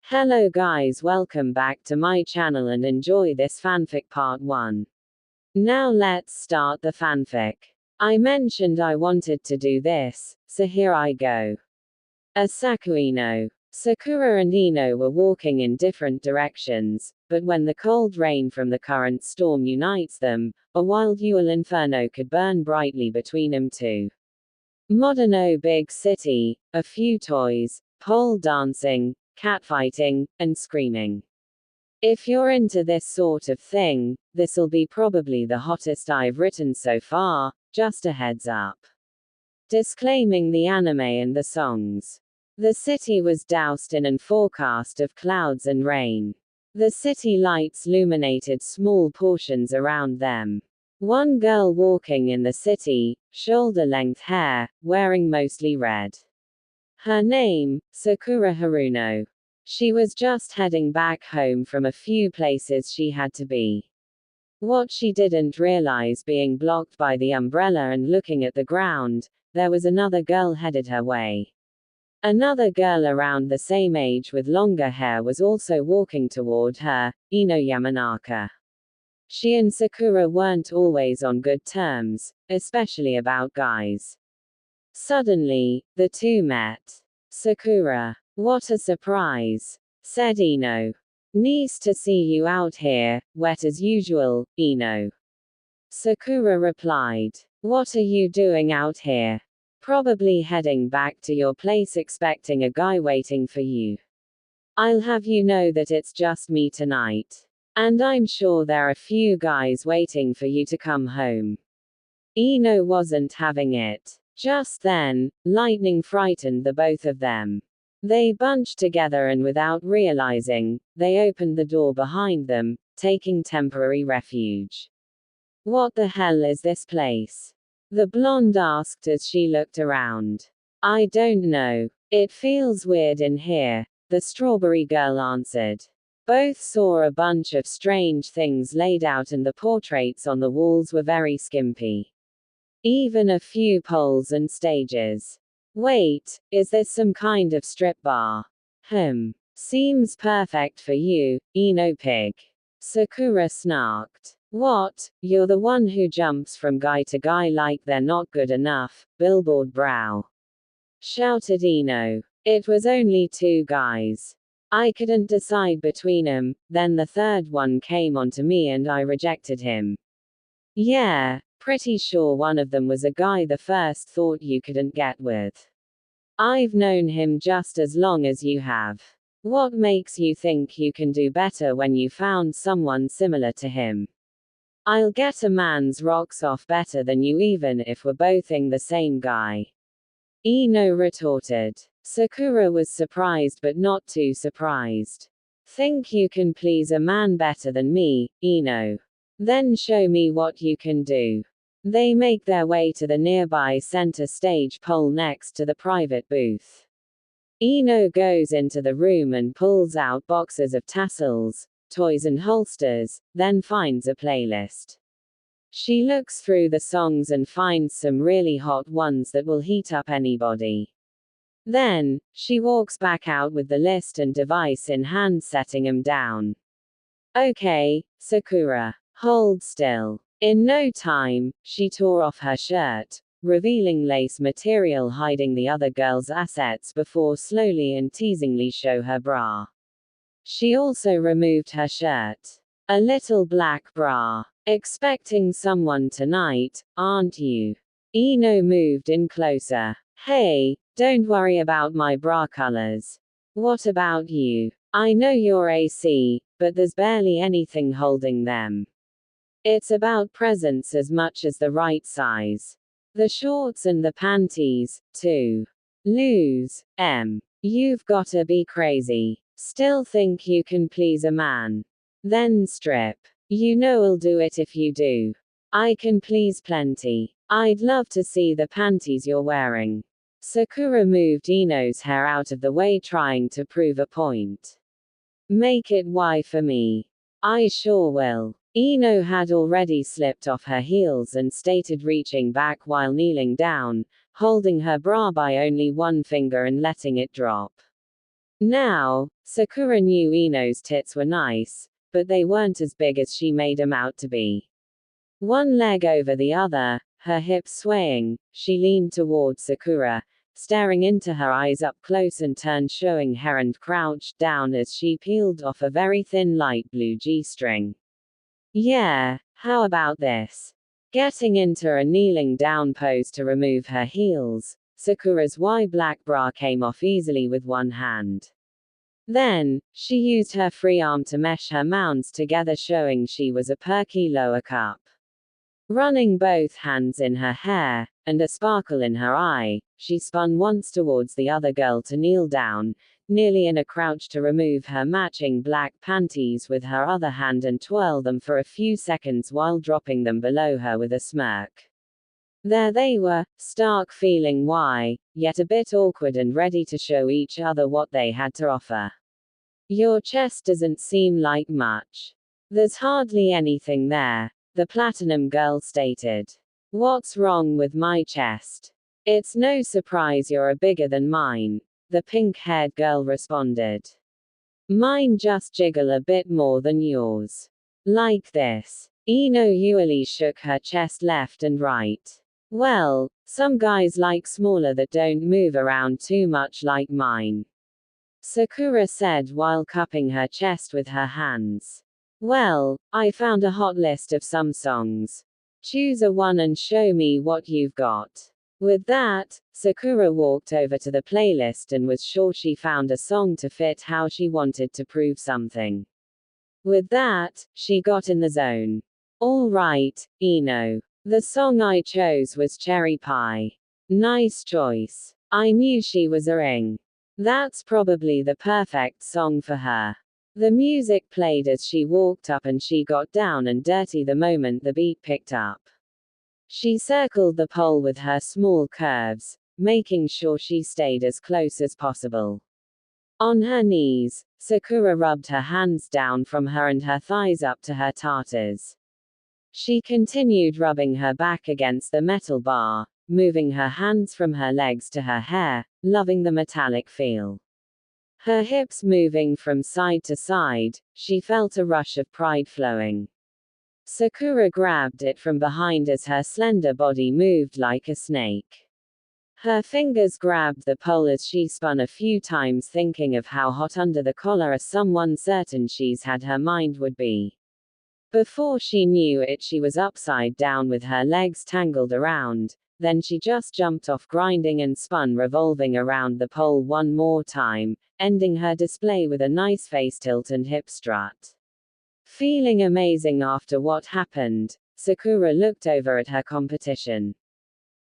Hello guys, welcome back to my channel and enjoy this fanfic part 1. Now let's start the fanfic. I mentioned I wanted to do this, so here I go. Sakura. Sakura and Ino were walking in different directions, but when the cold rain from the current storm unites them, a wild Yule inferno could burn brightly between them two. Modern big city, a few toys, pole dancing, catfighting, and screaming. If you're into this sort of thing, this'll be probably the hottest I've written so far, just a heads up. Disclaiming the anime and the songs. The city was doused in an forecast of clouds and rain. The city lights illuminated small portions around them. One girl walking in the city, shoulder-length hair, wearing mostly red. Her name, Sakura Haruno. She was just heading back home from a few places she had to be. What she didn't realize, being blocked by the umbrella and looking at the ground, there was another girl headed her way. Another girl around the same age with longer hair was also walking toward her, Ino Yamanaka. She and Sakura weren't always on good terms, especially about guys. Suddenly, the two met. Sakura. What a surprise, said Ino. Nice to see you out here, wet as usual, Ino. Sakura replied. What are you doing out here? Probably heading back to your place expecting a guy waiting for you. I'll have you know that it's just me tonight. And I'm sure there are few guys waiting for you to come home. Ino wasn't having it. Just then, lightning frightened the both of them. They bunched together and without realizing, they opened the door behind them, taking temporary refuge. What the hell is this place? The blonde asked as she looked around. I don't know. It feels weird in here, the strawberry girl answered. Both saw a bunch of strange things laid out and the portraits on the walls were very skimpy. Even a few poles and stages. Wait, is this some kind of strip bar? Seems perfect for you, Ino Pig. Sakura snarked. What, you're the one who jumps from guy to guy like they're not good enough, billboard brow. Shouted Ino. It was only two guys. I couldn't decide between them, then the third one came onto me and I rejected him. Yeah. Pretty sure one of them was a guy the first thought you couldn't get with. I've known him just as long as you have. What makes you think you can do better when you found someone similar to him? I'll get a man's rocks off better than you even if we're bothing the same guy. Ino retorted. Sakura was surprised but not too surprised. Think you can please a man better than me, Ino? Then show me what you can do. They make their way to the nearby center stage pole next to the private booth. Ino goes into the room and pulls out boxes of tassels, toys and holsters, then finds a playlist. She looks through the songs and finds some really hot ones that will heat up anybody. Then, she walks back out with the list and device in hand, setting them down. Okay, Sakura, hold still. In no time, she tore off her shirt, revealing lace material hiding the other girl's assets before slowly and teasingly show her bra. She also removed her shirt. A little black bra. Expecting someone tonight, aren't you? Ino moved in closer. Hey, don't worry about my bra colors. What about you? I know you're AC, but there's barely anything holding them. It's about presence as much as the right size. The shorts and the panties, too. Lose, You've gotta be crazy. Still think you can please a man? Then strip. You know I'll do it if you do. I can please plenty. I'd love to see the panties you're wearing. Sakura moved Ino's hair out of the way, trying to prove a point. Make it Y for me. I sure will. Ino had already slipped off her heels and stated, reaching back while kneeling down, holding her bra by only one finger and letting it drop. Now, Sakura knew Ino's tits were nice, but they weren't as big as she made 'em out to be. One leg over the other, her hips swaying, she leaned toward Sakura, staring into her eyes up close and turned, showing her and crouched down as she peeled off a very thin light blue G-string. Yeah, how about this? Getting into a kneeling down pose to remove her heels, Sakura's black bra came off easily with one hand. Then, she used her free arm to mesh her mounds together, showing she was a perky lower cup. Running both hands in her hair, and a sparkle in her eye, she spun once towards the other girl to kneel down, nearly in a crouch, to remove her matching black panties with her other hand and twirl them for a few seconds while dropping them below her with a smirk. There they were, stark, feeling why, yet a bit awkward and ready to show each other what they had to offer. Your chest doesn't seem like much. There's hardly anything there, the platinum girl stated. What's wrong with my chest? It's no surprise you're a bigger than mine, the pink-haired girl responded. Mine just jiggle a bit more than yours. Like this. Ino Yuali shook her chest left and right. Well, some guys like smaller that don't move around too much like mine, Sakura said while cupping her chest with her hands. Well, I found a hot list of some songs. Choose a one and show me what you've got. With that, Sakura walked over to the playlist and was sure she found a song to fit how she wanted to prove something. With that, she got in the zone. All right, Ino. The song I chose was Cherry Pie. Nice choice. I knew she was a ring. That's probably the perfect song for her. The music played as she walked up and she got down and dirty the moment the beat picked up. She circled the pole with her small curves, making sure she stayed as close as possible. On her knees, Sakura rubbed her hands down from her and her thighs up to her tartars. She continued rubbing her back against the metal bar, moving her hands from her legs to her hair, loving the metallic feel. Her hips moving from side to side, she felt a rush of pride flowing. Sakura grabbed it from behind as her slender body moved like a snake. Her fingers grabbed the pole as she spun a few times, thinking of how hot under the collar as someone certain she's had her mind would be. Before she knew it, she was upside down with her legs tangled around. Then she just jumped off, grinding and spun, revolving around the pole one more time, ending her display with a nice face tilt and hip strut. Feeling amazing after what happened, Sakura looked over at her competition.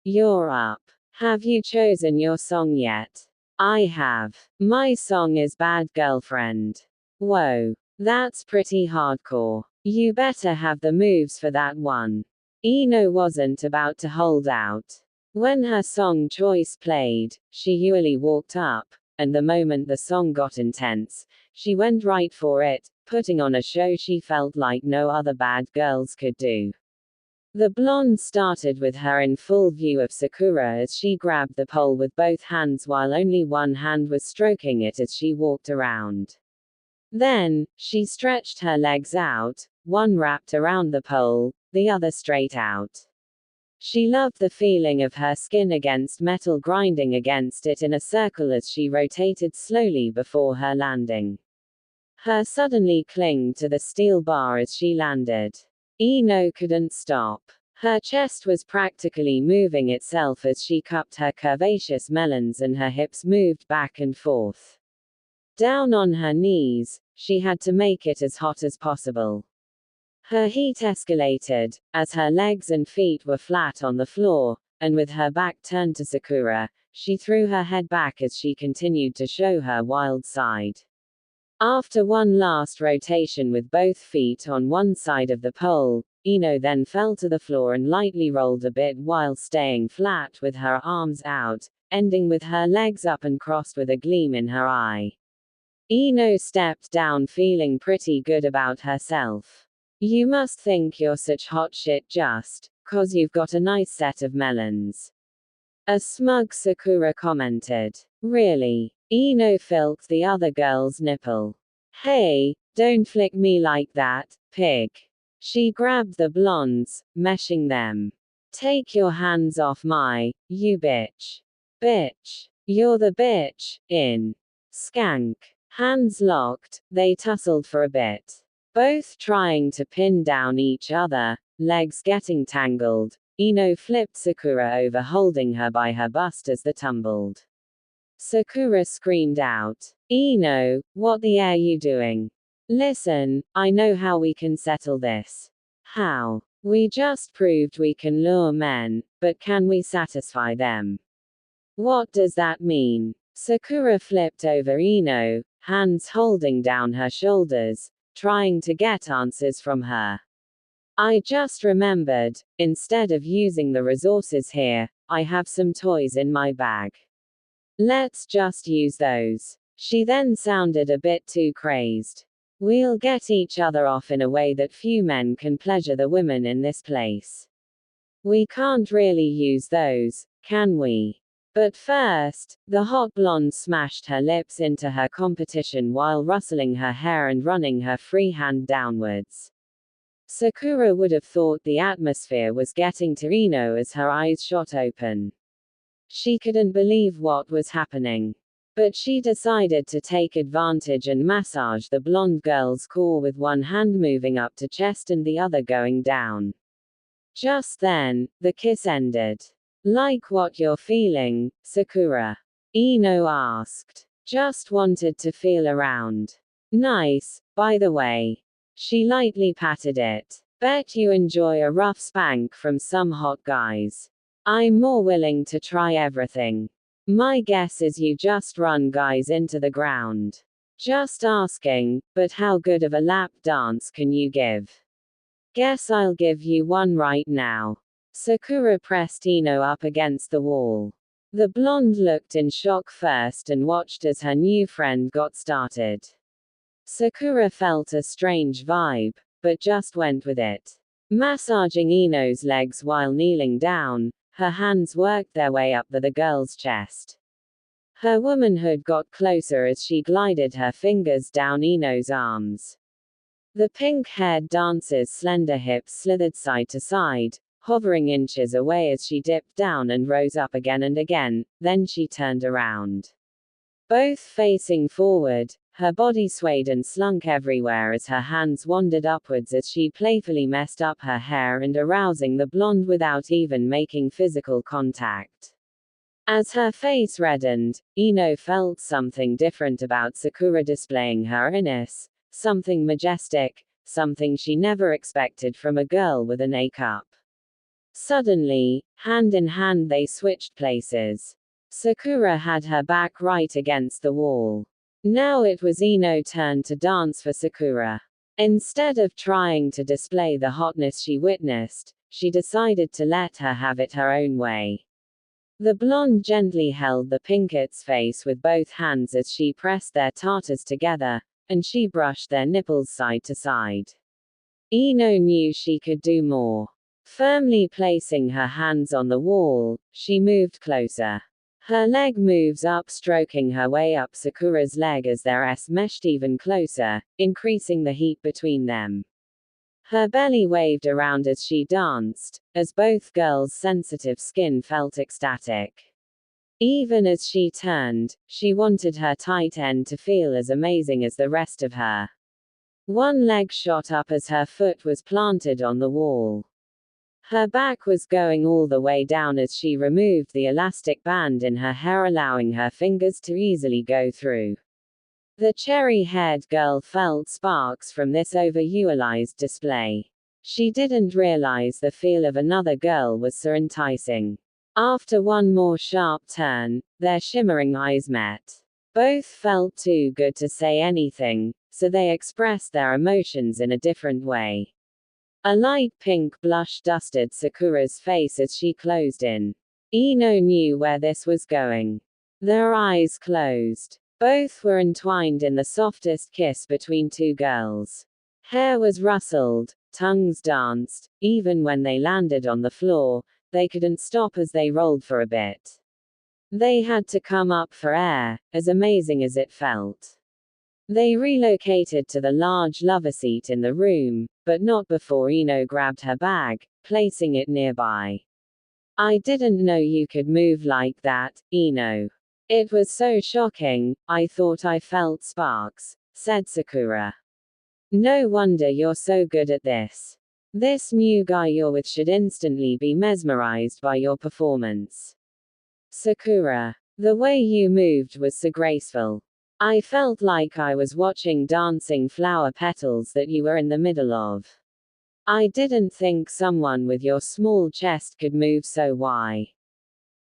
You're up. Have you chosen your song yet? I have. My song is Bad Girlfriend. Whoa. That's pretty hardcore. You better have the moves for that one. Ino wasn't about to hold out. When her song choice played, she usually walked up, and the moment the song got intense, she went right for it, putting on a show she felt like no other bad girls could do. The blonde started with her in full view of Sakura as she grabbed the pole with both hands while only one hand was stroking it as she walked around. Then, she stretched her legs out, one wrapped around the pole, the other straight out. She loved the feeling of her skin against metal grinding against it in a circle as she rotated slowly before her landing. Her suddenly clinged to the steel bar as she landed. Ino couldn't stop. Her chest was practically moving itself as she cupped her curvaceous melons and her hips moved back and forth. Down on her knees, she had to make it as hot as possible. Her heat escalated, as her legs and feet were flat on the floor, and with her back turned to Sakura, she threw her head back as she continued to show her wild side. After one last rotation with both feet on one side of the pole, Ino then fell to the floor and lightly rolled a bit while staying flat with her arms out, ending with her legs up and crossed with a gleam in her eye. Ino stepped down feeling pretty good about herself. You must think you're such hot shit just 'cause you've got a nice set of melons. A smug Sakura commented. Really? Ino flicked the other girl's nipple. Hey, don't flick me like that, pig. She grabbed the blondes, meshing them. Take your hands off you bitch. Bitch. You're the bitch, skank. Hands locked, they tussled for a bit. Both trying to pin down each other, legs getting tangled. Ino flipped Sakura over, holding her by her bust as they tumbled. Sakura screamed out. Ino, what the are you doing? Listen, I know how we can settle this. How? We just proved we can lure men, but can we satisfy them? What does that mean? Sakura flipped over Ino, hands holding down her shoulders, trying to get answers from her. I just remembered, instead of using the resources here, I have some toys in my bag. Let's just use those. She then sounded a bit too crazed. We'll get each other off in a way that few men can pleasure the women in this place. We can't really use those, can we? But first, the hot blonde smashed her lips into her competition while rustling her hair and running her free hand downwards. Sakura would have thought the atmosphere was getting to Ino as her eyes shot open. She couldn't believe what was happening. But she decided to take advantage and massage the blonde girl's core with one hand moving up to chest and the other going down. Just then, the kiss ended. Like what you're feeling, Sakura? Ino asked. Just wanted to feel around. Nice, by the way. She lightly patted it. Bet you enjoy a rough spank from some hot guys. I'm more willing to try everything. My guess is you just run guys into the ground. Just asking, but how good of a lap dance can you give? Guess I'll give you one right now. Sakura pressed Ino up against the wall. The blonde looked in shock first and watched as her new friend got started. Sakura felt a strange vibe, but just went with it. Massaging Ino's legs while kneeling down, her hands worked their way up the girl's chest. Her womanhood got closer as she glided her fingers down Ino's arms. The pink-haired dancer's slender hips slithered side to side, hovering inches away as she dipped down and rose up again and again, then she turned around. Both facing forward, her body swayed and slunk everywhere as her hands wandered upwards as she playfully messed up her hair and arousing the blonde without even making physical contact. As her face reddened, Ino felt something different about Sakura displaying her inness, something majestic, something she never expected from a girl with an A cup. Suddenly, hand in hand they switched places. Sakura had her back right against the wall. Now it was Ino's turn to dance for Sakura. Instead of trying to display the hotness she witnessed, she decided to let her have it her own way. The blonde gently held the pinket's face with both hands as she pressed their tartars together, and she brushed their nipples side to side. Ino knew she could do more. Firmly placing her hands on the wall, she moved closer. Her leg moves up, stroking her way up Sakura's leg as their S meshed even closer, increasing the heat between them. Her belly waved around as she danced, as both girls' sensitive skin felt ecstatic. Even as she turned, she wanted her tight end to feel as amazing as the rest of her. One leg shot up as her foot was planted on the wall. Her back was going all the way down as she removed the elastic band in her hair, allowing her fingers to easily go through. The cherry-haired girl felt sparks from this overutilized display. She didn't realize the feel of another girl was so enticing. After one more sharp turn, their shimmering eyes met. Both felt too good to say anything, so they expressed their emotions in a different way. A light pink blush dusted Sakura's face as she closed in. Ino knew where this was going. Their eyes closed. Both were entwined in the softest kiss between two girls. Hair was rustled, tongues danced, even when they landed on the floor, they couldn't stop as they rolled for a bit. They had to come up for air, as amazing as it felt. They relocated to the large lover seat in the room, but not before Ino grabbed her bag, placing it nearby. I didn't know you could move like that, Ino. It was so shocking, I thought I felt sparks, said Sakura. No wonder you're so good at this. This new guy you're with should instantly be mesmerized by your performance. Sakura. The way you moved was so graceful. I felt like I was watching dancing flower petals that you were in the middle of. I didn't think someone with your small chest could move so why.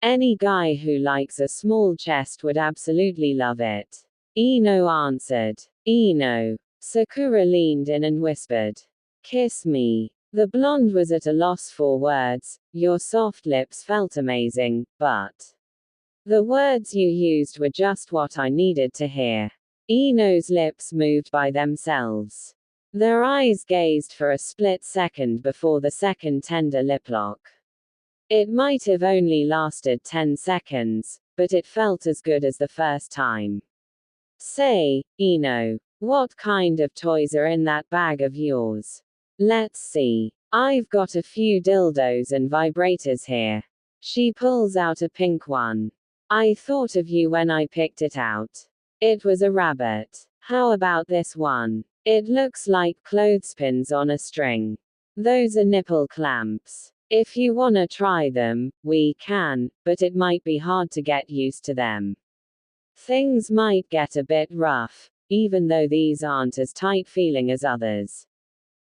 Any guy who likes a small chest would absolutely love it. Ino answered. Ino. Sakura leaned in and whispered. Kiss me. The blonde was at a loss for words. Your soft lips felt amazing, but the words you used were just what I needed to hear. Ino's lips moved by themselves. Their eyes gazed for a split second before the second tender lip lock. It might have only lasted 10 seconds, but it felt as good as the first time. Say, Ino, what kind of toys are in that bag of yours? Let's see. I've got a few dildos and vibrators here. She pulls out a pink one. I thought of you when I picked it out. It was a rabbit. How about this one? It looks like clothespins on a string. Those are nipple clamps. If you wanna try them, we can, but it might be hard to get used to them. Things might get a bit rough, even though these aren't as tight feeling as others.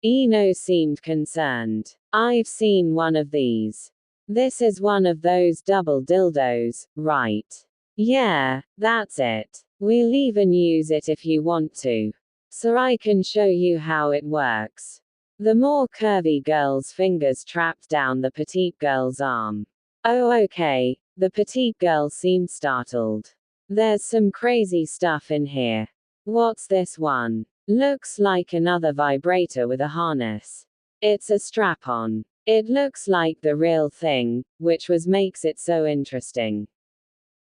Ino seemed concerned. I've seen one of these. This is one of those double dildos, right? Yeah, that's it. We'll even use it if you want to. So I can show you how it works. The more curvy girl's fingers trapped down the petite girl's arm. Oh okay, the petite girl seemed startled. There's some crazy stuff in here. What's this one? Looks like another vibrator with a harness. It's a strap-on. It looks like the real thing, which makes it so interesting.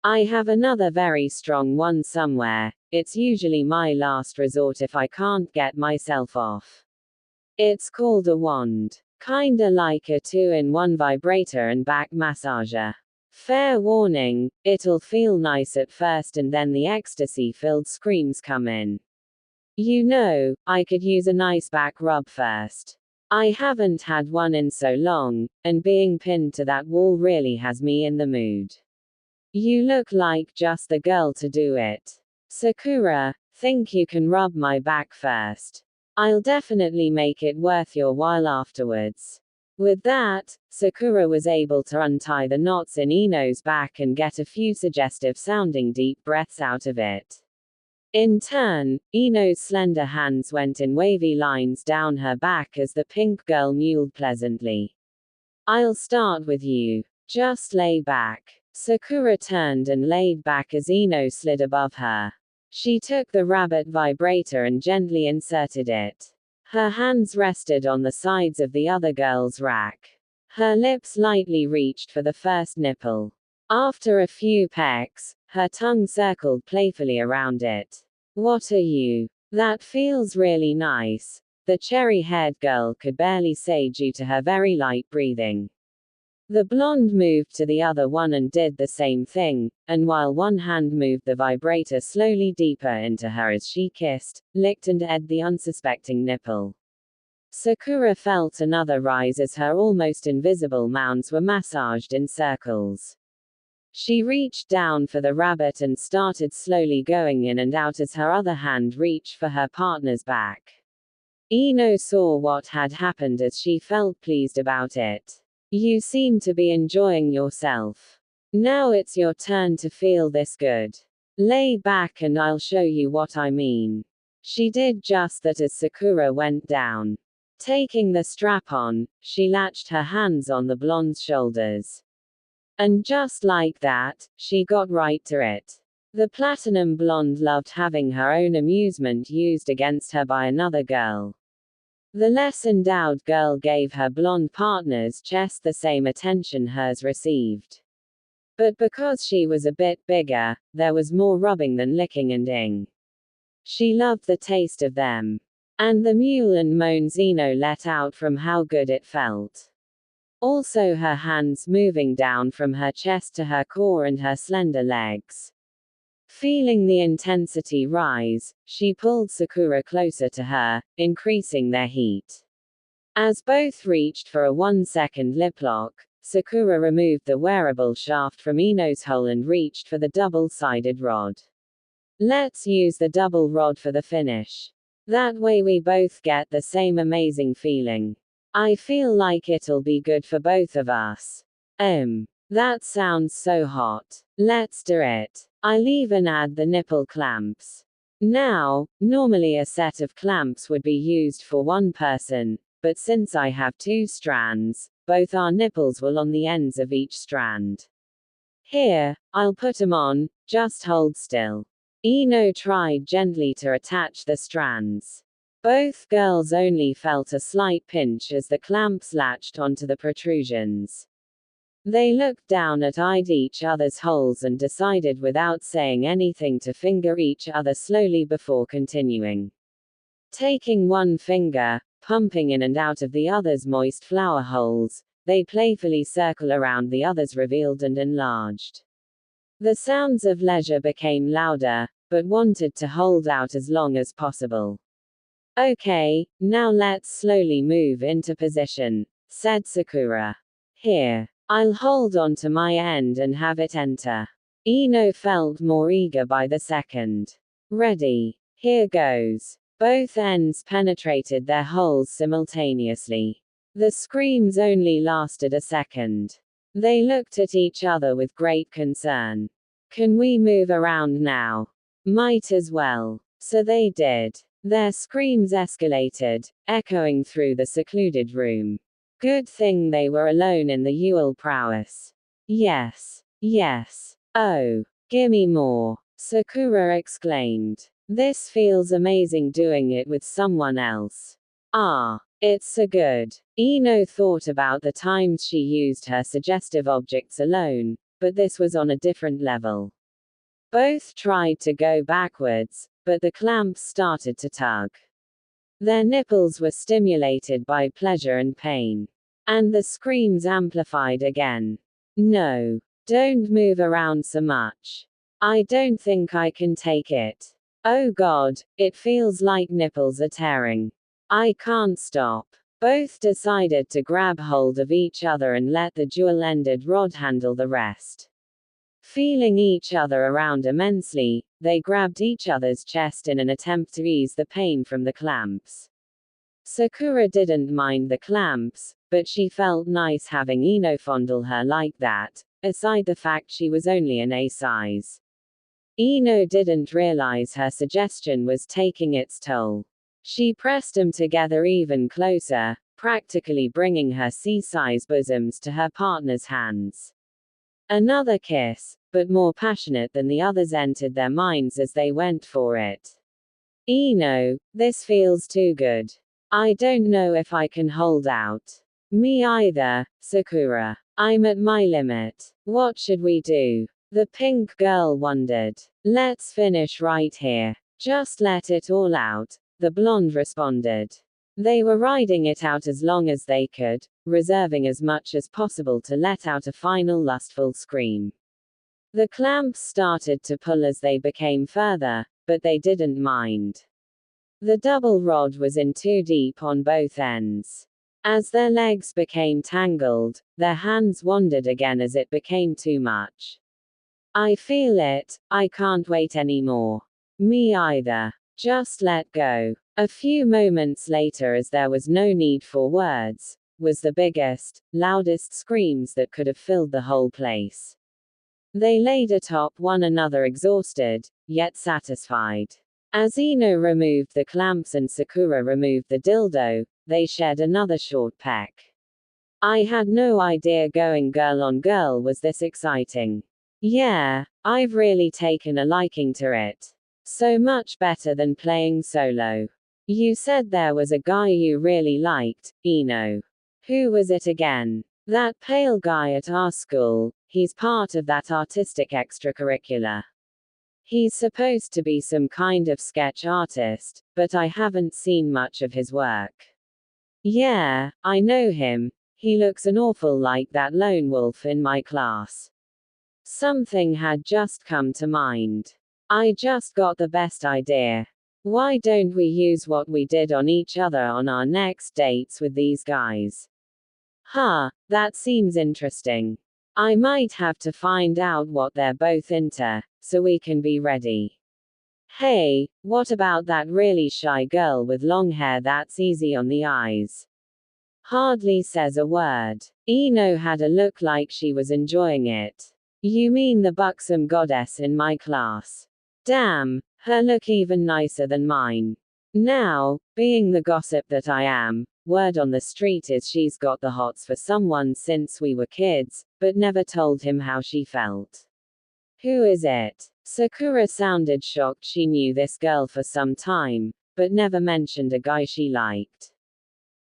I have another very strong one somewhere. It's usually my last resort if I can't get myself off. It's called a wand. Kinda like a 2-in-1 vibrator and back massager. Fair warning, it'll feel nice at first and then the ecstasy-filled screams come in. You know, I could use a nice back rub first. I haven't had one in so long, and being pinned to that wall really has me in the mood. You look like just the girl to do it. Sakura, think you can rub my back first? I'll definitely make it worth your while afterwards. With that, Sakura was able to untie the knots in Ino's back and get a few suggestive sounding deep breaths out of it. In turn, Ino's slender hands went in wavy lines down her back as the pink girl mewed pleasantly. I'll start with you. Just lay back. Sakura turned and laid back as Ino slid above her. She took the rabbit vibrator and gently inserted it. Her hands rested on the sides of the other girl's rack. Her lips lightly reached for the first nipple. After a few pecks, her tongue circled playfully around it. What are you? That feels really nice, the cherry-haired girl could barely say due to her very light breathing. The blonde moved to the other one and did the same thing, and while one hand moved the vibrator slowly deeper into her as she kissed, licked and ed the unsuspecting nipple. Sakura felt another rise as her almost invisible mounds were massaged in circles. She reached down for the rabbit and started slowly going in and out as her other hand reached for her partner's back. Ino saw what had happened as she felt pleased about it. You seem to be enjoying yourself. Now it's your turn to feel this good. Lay back and I'll show you what I mean. She did just that as Sakura went down. Taking the strap on, she latched her hands on the blonde's shoulders. And just like that, she got right to it. The platinum blonde loved having her own amusement used against her by another girl. The less endowed girl gave her blonde partner's chest the same attention hers received. But because she was a bit bigger, there was more rubbing than licking and ing. She loved the taste of them. And the mule and moans Ino let out from how good it felt. Also her hands moving down from her chest to her core and her slender legs. Feeling the intensity rise, she pulled Sakura closer to her, increasing their heat. As both reached for a 1-second lip lock, Sakura removed the wearable shaft from Ino's hole and reached for the double-sided rod. Let's use the double rod for the finish. That way we both get the same amazing feeling. I feel like it'll be good for both of us. That sounds so hot. Let's do it. I'll even add the nipple clamps. Now, normally a set of clamps would be used for one person, but since I have 2 strands, both our nipples will on the ends of each strand. Here, I'll put 'em on, just hold still. Ino tried gently to attach the strands. Both girls only felt a slight pinch as the clamps latched onto the protrusions. They looked down at each other's holes and decided without saying anything to finger each other slowly before continuing. Taking one finger, pumping in and out of the other's moist flower holes, they playfully circle around the other's revealed and enlarged. The sounds of leisure became louder, but wanted to hold out as long as possible. Okay, now let's slowly move into position, said Sakura. Here, I'll hold on to my end and have it enter. Ino felt more eager by the second. Ready, here goes. Both ends penetrated their holes simultaneously. The screams only lasted a second. They looked at each other with great concern. Can we move around now? Might as well. So they did. Their screams escalated, echoing through the secluded room. Good thing they were alone in the Yule prowess. Yes. Yes. Oh. Gimme more. Sakura exclaimed. This feels amazing doing it with someone else. Ah. It's so good. Ino thought about the times she used her suggestive objects alone, but this was on a different level. Both tried to go backwards, but the clamps started to tug. Their nipples were stimulated by pleasure and pain. And the screams amplified again. No. Don't move around so much. I don't think I can take it. Oh God, it feels like nipples are tearing. I can't stop. Both decided to grab hold of each other and let the dual-ended rod handle the rest. Feeling each other around immensely, they grabbed each other's chest in an attempt to ease the pain from the clamps. Sakura didn't mind the clamps, but she felt nice having Ino fondle her like that, aside the fact she was only an A size. Ino didn't realize her suggestion was taking its toll. She pressed them together even closer, practically bringing her C-size bosoms to her partner's hands. Another kiss, but more passionate than the others, entered their minds as they went for it. Ino, this feels too good. I don't know if I can hold out. Me either, Sakura. I'm at my limit. What should we do? The pink girl wondered. Let's finish right here. Just let it all out, the blonde responded. They were riding it out as long as they could, reserving as much as possible to let out a final lustful scream. The clamps started to pull as they became further, but they didn't mind. The double rod was in too deep on both ends. As their legs became tangled, their hands wandered again as it became too much. I feel it, I can't wait anymore. Me either. Just let go. A few moments later, as there was no need for words, was the biggest, loudest screams that could have filled the whole place. They laid atop one another, exhausted, yet satisfied. As Ino removed the clamps and Sakura removed the dildo, they shared another short peck. I had no idea going girl on girl was this exciting. Yeah, I've really taken a liking to it. So much better than playing solo. You said there was a guy you really liked, Ino. Who was it again? That pale guy at our school, he's part of that artistic extracurricular. He's supposed to be some kind of sketch artist, but I haven't seen much of his work. Yeah, I know him. He looks an awful like that lone wolf in my class. Something had just come to mind. I just got the best idea. Why don't we use what we did on each other on our next dates with these guys? Huh, that seems interesting. I might have to find out what they're both into, so we can be ready. Hey, what about that really shy girl with long hair that's easy on the eyes? Hardly says a word. Eno had a look like she was enjoying it. You mean the buxom goddess in my class? Damn, her look even nicer than mine. Now, being the gossip that I am, word on the street is she's got the hots for someone since we were kids, but never told him how she felt. Who is it? Sakura sounded shocked. She knew this girl for some time, but never mentioned a guy she liked.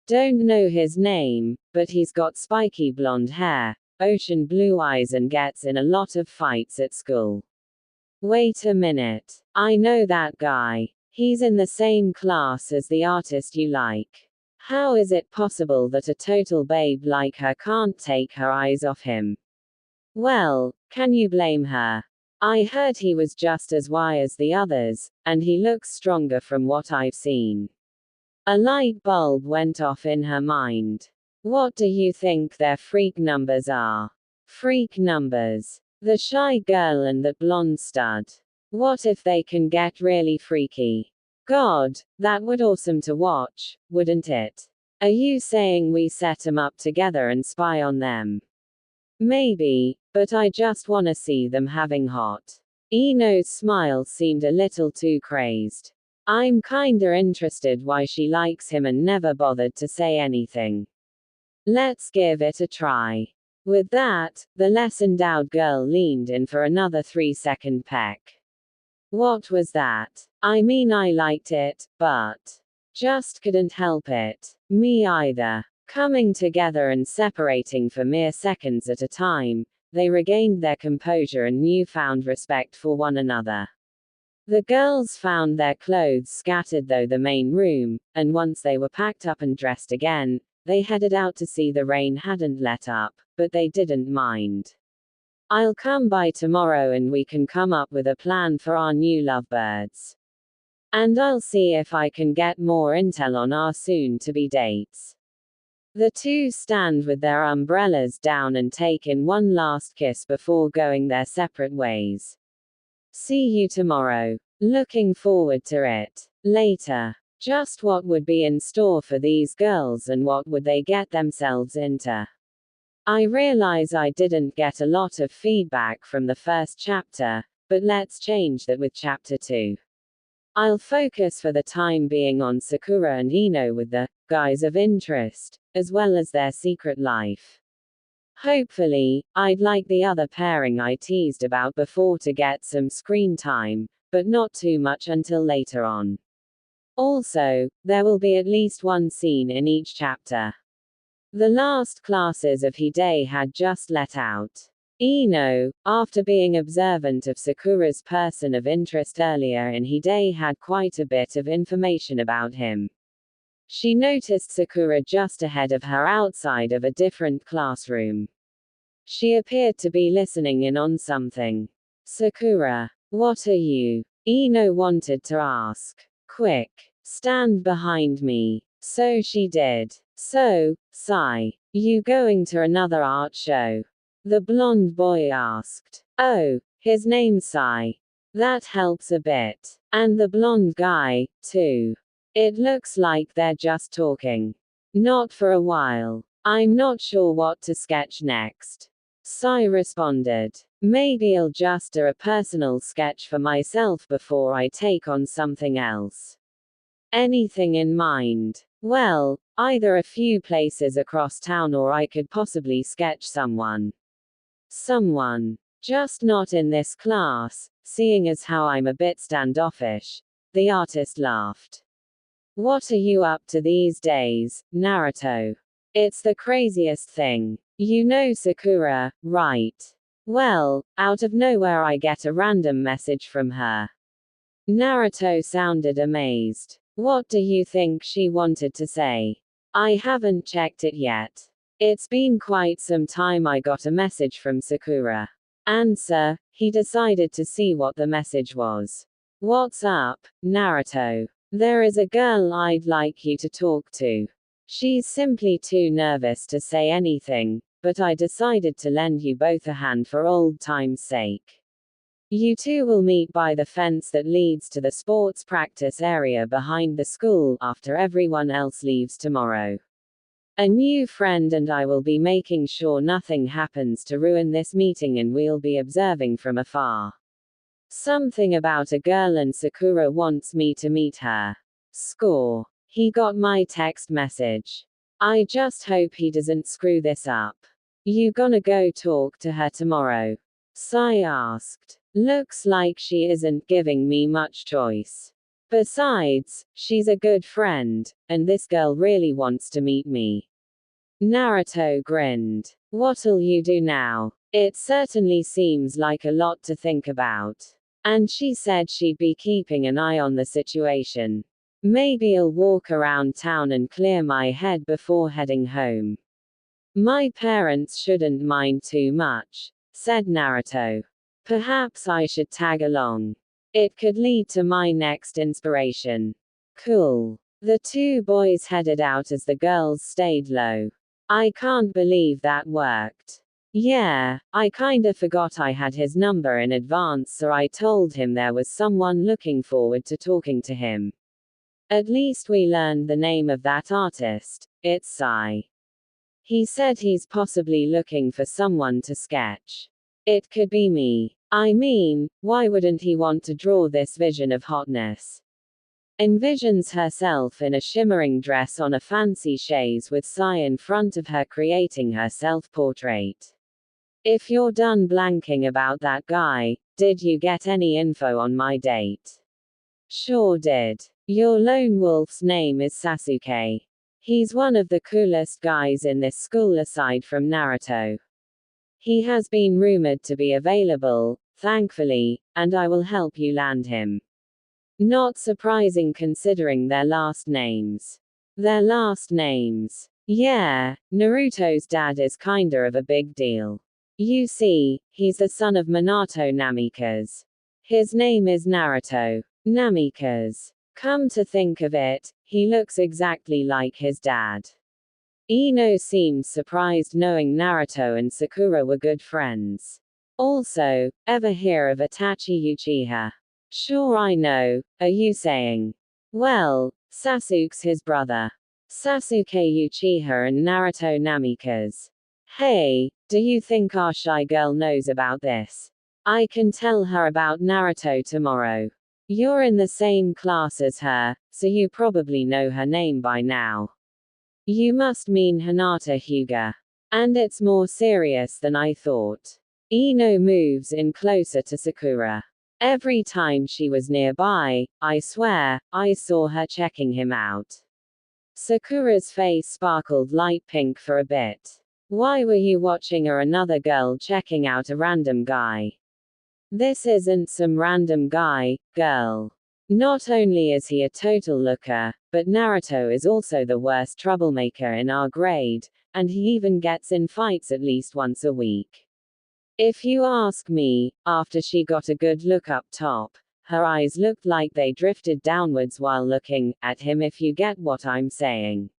Don't know his name, but he's got spiky blonde hair, ocean blue eyes and gets in a lot of fights at school. Wait a minute. I know that guy. He's in the same class as the artist you like. How is it possible that a total babe like her can't take her eyes off him? Well, can you blame her? I heard he was just as why as the others, and he looks stronger from what I've seen. A light bulb went off in her mind. What do you think their freak numbers are? Freak numbers. The shy girl and that blonde stud. What if they can get really freaky? God, that would awesome to watch, wouldn't it? Are you saying we set 'em up together and spy on them? Maybe, but I just wanna see them having hot. Eno's smile seemed a little too crazed. I'm kinda interested why she likes him and never bothered to say anything. Let's give it a try. With that, the less endowed girl leaned in for another 3-second peck. What was that? I mean, I liked it, but just couldn't help it. Me either. Coming together and separating for mere seconds at a time, they regained their composure and newfound respect for one another. The girls found their clothes scattered through the main room, and once they were packed up and dressed again, they headed out to see the rain hadn't let up, but they didn't mind. I'll come by tomorrow and we can come up with a plan for our new lovebirds. And I'll see if I can get more intel on our soon-to-be dates. The two stand with their umbrellas down and take in one last kiss before going their separate ways. See you tomorrow. Looking forward to it. Later. Just what would be in store for these girls and what would they get themselves into? I realize I didn't get a lot of feedback from the first chapter, but let's change that with chapter 2. I'll focus for the time being on Sakura and Eno with the guys of interest, as well as their secret life. Hopefully, I'd like the other pairing I teased about before to get some screen time, but not too much until later on. Also, there will be at least one scene in each chapter. The last classes of Hide had just let out. Eno, after being observant of Sakura's person of interest earlier in Hide, had quite a bit of information about him. She noticed Sakura just ahead of her outside of a different classroom. She appeared to be listening in on something. Sakura, what are you? Eno wanted to ask. Quick, stand behind me. So she did. So, Sai, you going to another art show? The blonde boy asked. Oh, his name's Sai. That helps a bit. And the blonde guy, too. It looks like they're just talking. Not for a while. I'm not sure what to sketch next. Sai responded. Maybe I'll just do a personal sketch for myself before I take on something else. Anything in mind? Well, either a few places across town or I could possibly sketch someone. Someone. Just not in this class, seeing as how I'm a bit standoffish. The artist laughed. What are you up to these days, Naruto? It's the craziest thing. You know Sakura, right? Well, out of nowhere I get a random message from her. Naruto sounded amazed. What do you think she wanted to say? I haven't checked it yet. It's been quite some time I got a message from Sakura. Answer, he decided to see what the message was. What's up, Naruto? There is a girl I'd like you to talk to. She's simply too nervous to say anything, but I decided to lend you both a hand for old time's sake. You two will meet by the fence that leads to the sports practice area behind the school after everyone else leaves tomorrow. A new friend and I will be making sure nothing happens to ruin this meeting and we'll be observing from afar. Something about a girl and Sakura wants me to meet her. Score. He got my text message. I just hope he doesn't screw this up. You gonna go talk to her tomorrow? Sai asked. Looks like she isn't giving me much choice. Besides, she's a good friend, and this girl really wants to meet me. Naruto grinned. What'll you do now? It certainly seems like a lot to think about. And she said she'd be keeping an eye on the situation. Maybe I'll walk around town and clear my head before heading home. My parents shouldn't mind too much, said Naruto. Perhaps I should tag along. It could lead to my next inspiration. Cool. The two boys headed out as the girls stayed low. I can't believe that worked. Yeah, I kinda forgot I had his number in advance, so I told him there was someone looking forward to talking to him. At least we learned the name of that artist. It's Sai. He said he's possibly looking for someone to sketch. It could be me. I mean, why wouldn't he want to draw this vision of hotness? Envisions herself in a shimmering dress on a fancy chaise with Sai in front of her creating her self-portrait. If you're done blanking about that guy, did you get any info on my date? Sure did. Your lone wolf's name is Sasuke. He's one of the coolest guys in this school aside from Naruto. He has been rumored to be available, thankfully, and I will help you land him. Not surprising considering their last names. Their last names. Yeah, Naruto's dad is kinda of a big deal. You see, he's the son of Minato Namikaze. His name is Naruto. Namikaze. Come to think of it, he looks exactly like his dad. Ino seemed surprised knowing Naruto and Sakura were good friends. Also, ever hear of Itachi Uchiha? Sure I know, are you saying? Well, Sasuke's his brother. Sasuke Uchiha and Naruto Namikaze. Hey, do you think our shy girl knows about this? I can tell her about Naruto tomorrow. You're in the same class as her, so you probably know her name by now. You must mean Hinata Hyuga. And it's more serious than I thought. Ino moves in closer to Sakura. Every time she was nearby, I swear, I saw her checking him out. Sakura's face sparkled light pink for a bit. Why were you watching another girl checking out a random guy? This isn't some random guy, girl. Not only is he a total looker, but Naruto is also the worst troublemaker in our grade, and he even gets in fights at least once a week. If you ask me, after she got a good look up top, her eyes looked like they drifted downwards while looking at him, if you get what I'm saying.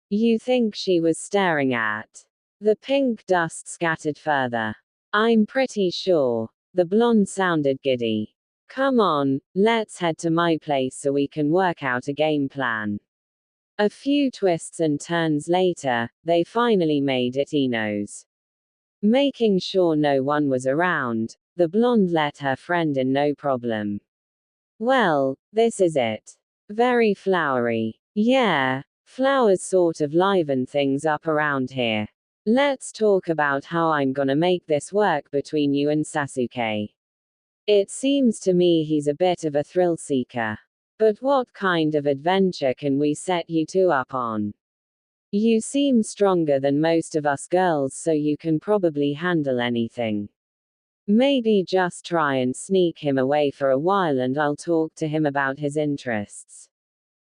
You think she was staring at the pink dust scattered further? I'm pretty sure. The blonde sounded giddy. Come on, let's head to my place so we can work out a game plan. A few twists and turns later, they finally made it Ino's. Making sure no one was around, the blonde let her friend in no problem. Well, this is it. Very flowery. Yeah, flowers sort of liven things up around here. Let's talk about how I'm gonna make this work between you and Sasuke. It seems to me he's a bit of a thrill seeker. But what kind of adventure can we set you two up on? You seem stronger than most of us girls, so you can probably handle anything. Maybe just try and sneak him away for a while and I'll talk to him about his interests.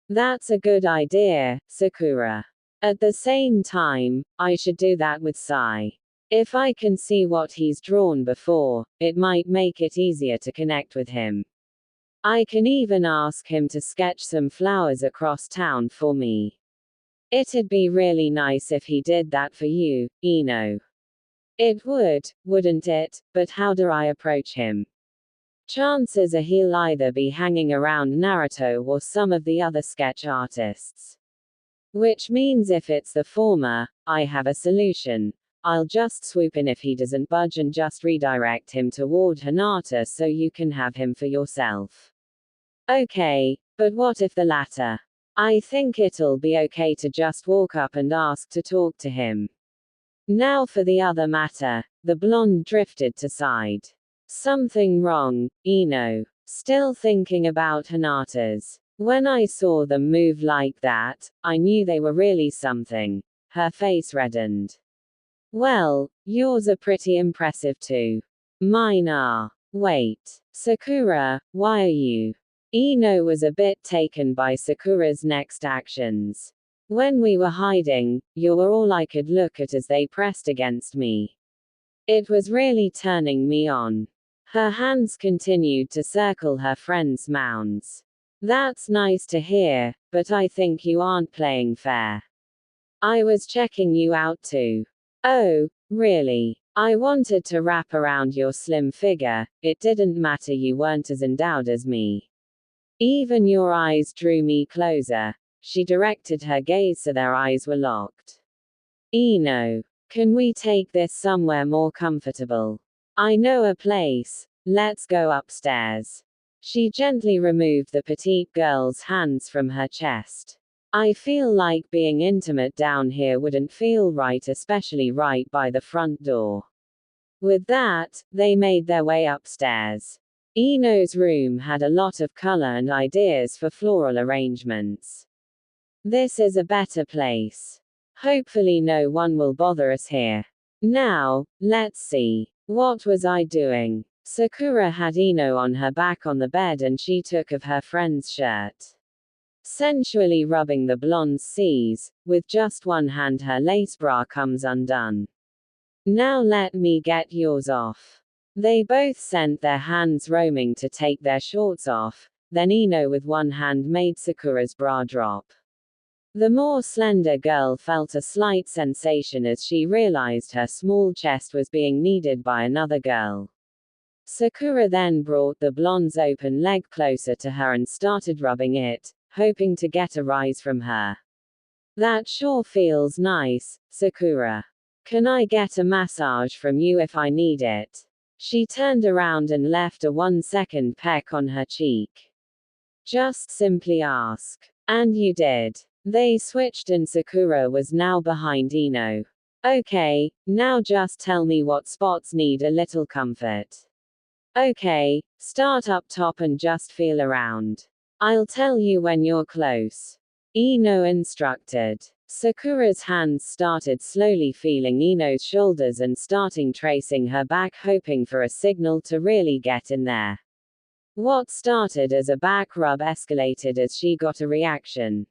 That's a good idea, Sakura. At the same time, I should do that with Sai. If I can see what he's drawn before, it might make it easier to connect with him. I can even ask him to sketch some flowers across town for me. It'd be really nice if he did that for you, Ino. It would, wouldn't it? But how do I approach him? Chances are he'll either be hanging around Naruto or some of the other sketch artists. Which means if it's the former, I have a solution. I'll just swoop in if he doesn't budge and just redirect him toward Hinata so you can have him for yourself. Okay, but what if the latter? I think it'll be okay to just walk up and ask to talk to him. Now for the other matter, the blonde drifted to side. Something wrong, Ino. Still thinking about Hinata's. When I saw them move like that, I knew they were really something. Her face reddened. Well, yours are pretty impressive too. Mine are. Wait. Sakura, why are you? Ino was a bit taken by Sakura's next actions. When we were hiding, you were all I could look at as they pressed against me. It was really turning me on. Her hands continued to circle her friend's mounds. That's nice to hear, but I think you aren't playing fair. I was checking you out too. Oh, really? I wanted to wrap around your slim figure, it didn't matter you weren't as endowed as me. Even your eyes drew me closer. She directed her gaze so their eyes were locked. Ino, can we take this somewhere more comfortable? I know a place. Let's go upstairs. She gently removed the petite girl's hands from her chest. I feel like being intimate down here wouldn't feel right, especially right by the front door. With that, they made their way upstairs. Ino's room had a lot of color and ideas for floral arrangements. This is a better place. Hopefully no one will bother us here. Now, let's see. What was I doing? Sakura had Ino on her back on the bed and she took off her friend's shirt. Sensually rubbing the blonde's C's, with just one hand her lace bra comes undone. Now let me get yours off. They both sent their hands roaming to take their shorts off, then Ino with one hand made Sakura's bra drop. The more slender girl felt a slight sensation as she realized her small chest was being kneaded by another girl. Sakura then brought the blonde's open leg closer to her and started rubbing it, hoping to get a rise from her. That sure feels nice, Sakura. Can I get a massage from you if I need it? She turned around and left a 1-second peck on her cheek. Just simply ask. And you did. They switched and Sakura was now behind Ino. Okay, now just tell me what spots need a little comfort. Okay, start up top and just feel around. I'll tell you when you're close. Ino instructed. Sakura's hands started slowly feeling Ino's shoulders and starting tracing her back, hoping for a signal to really get in there. What started as a back rub escalated as she got a reaction.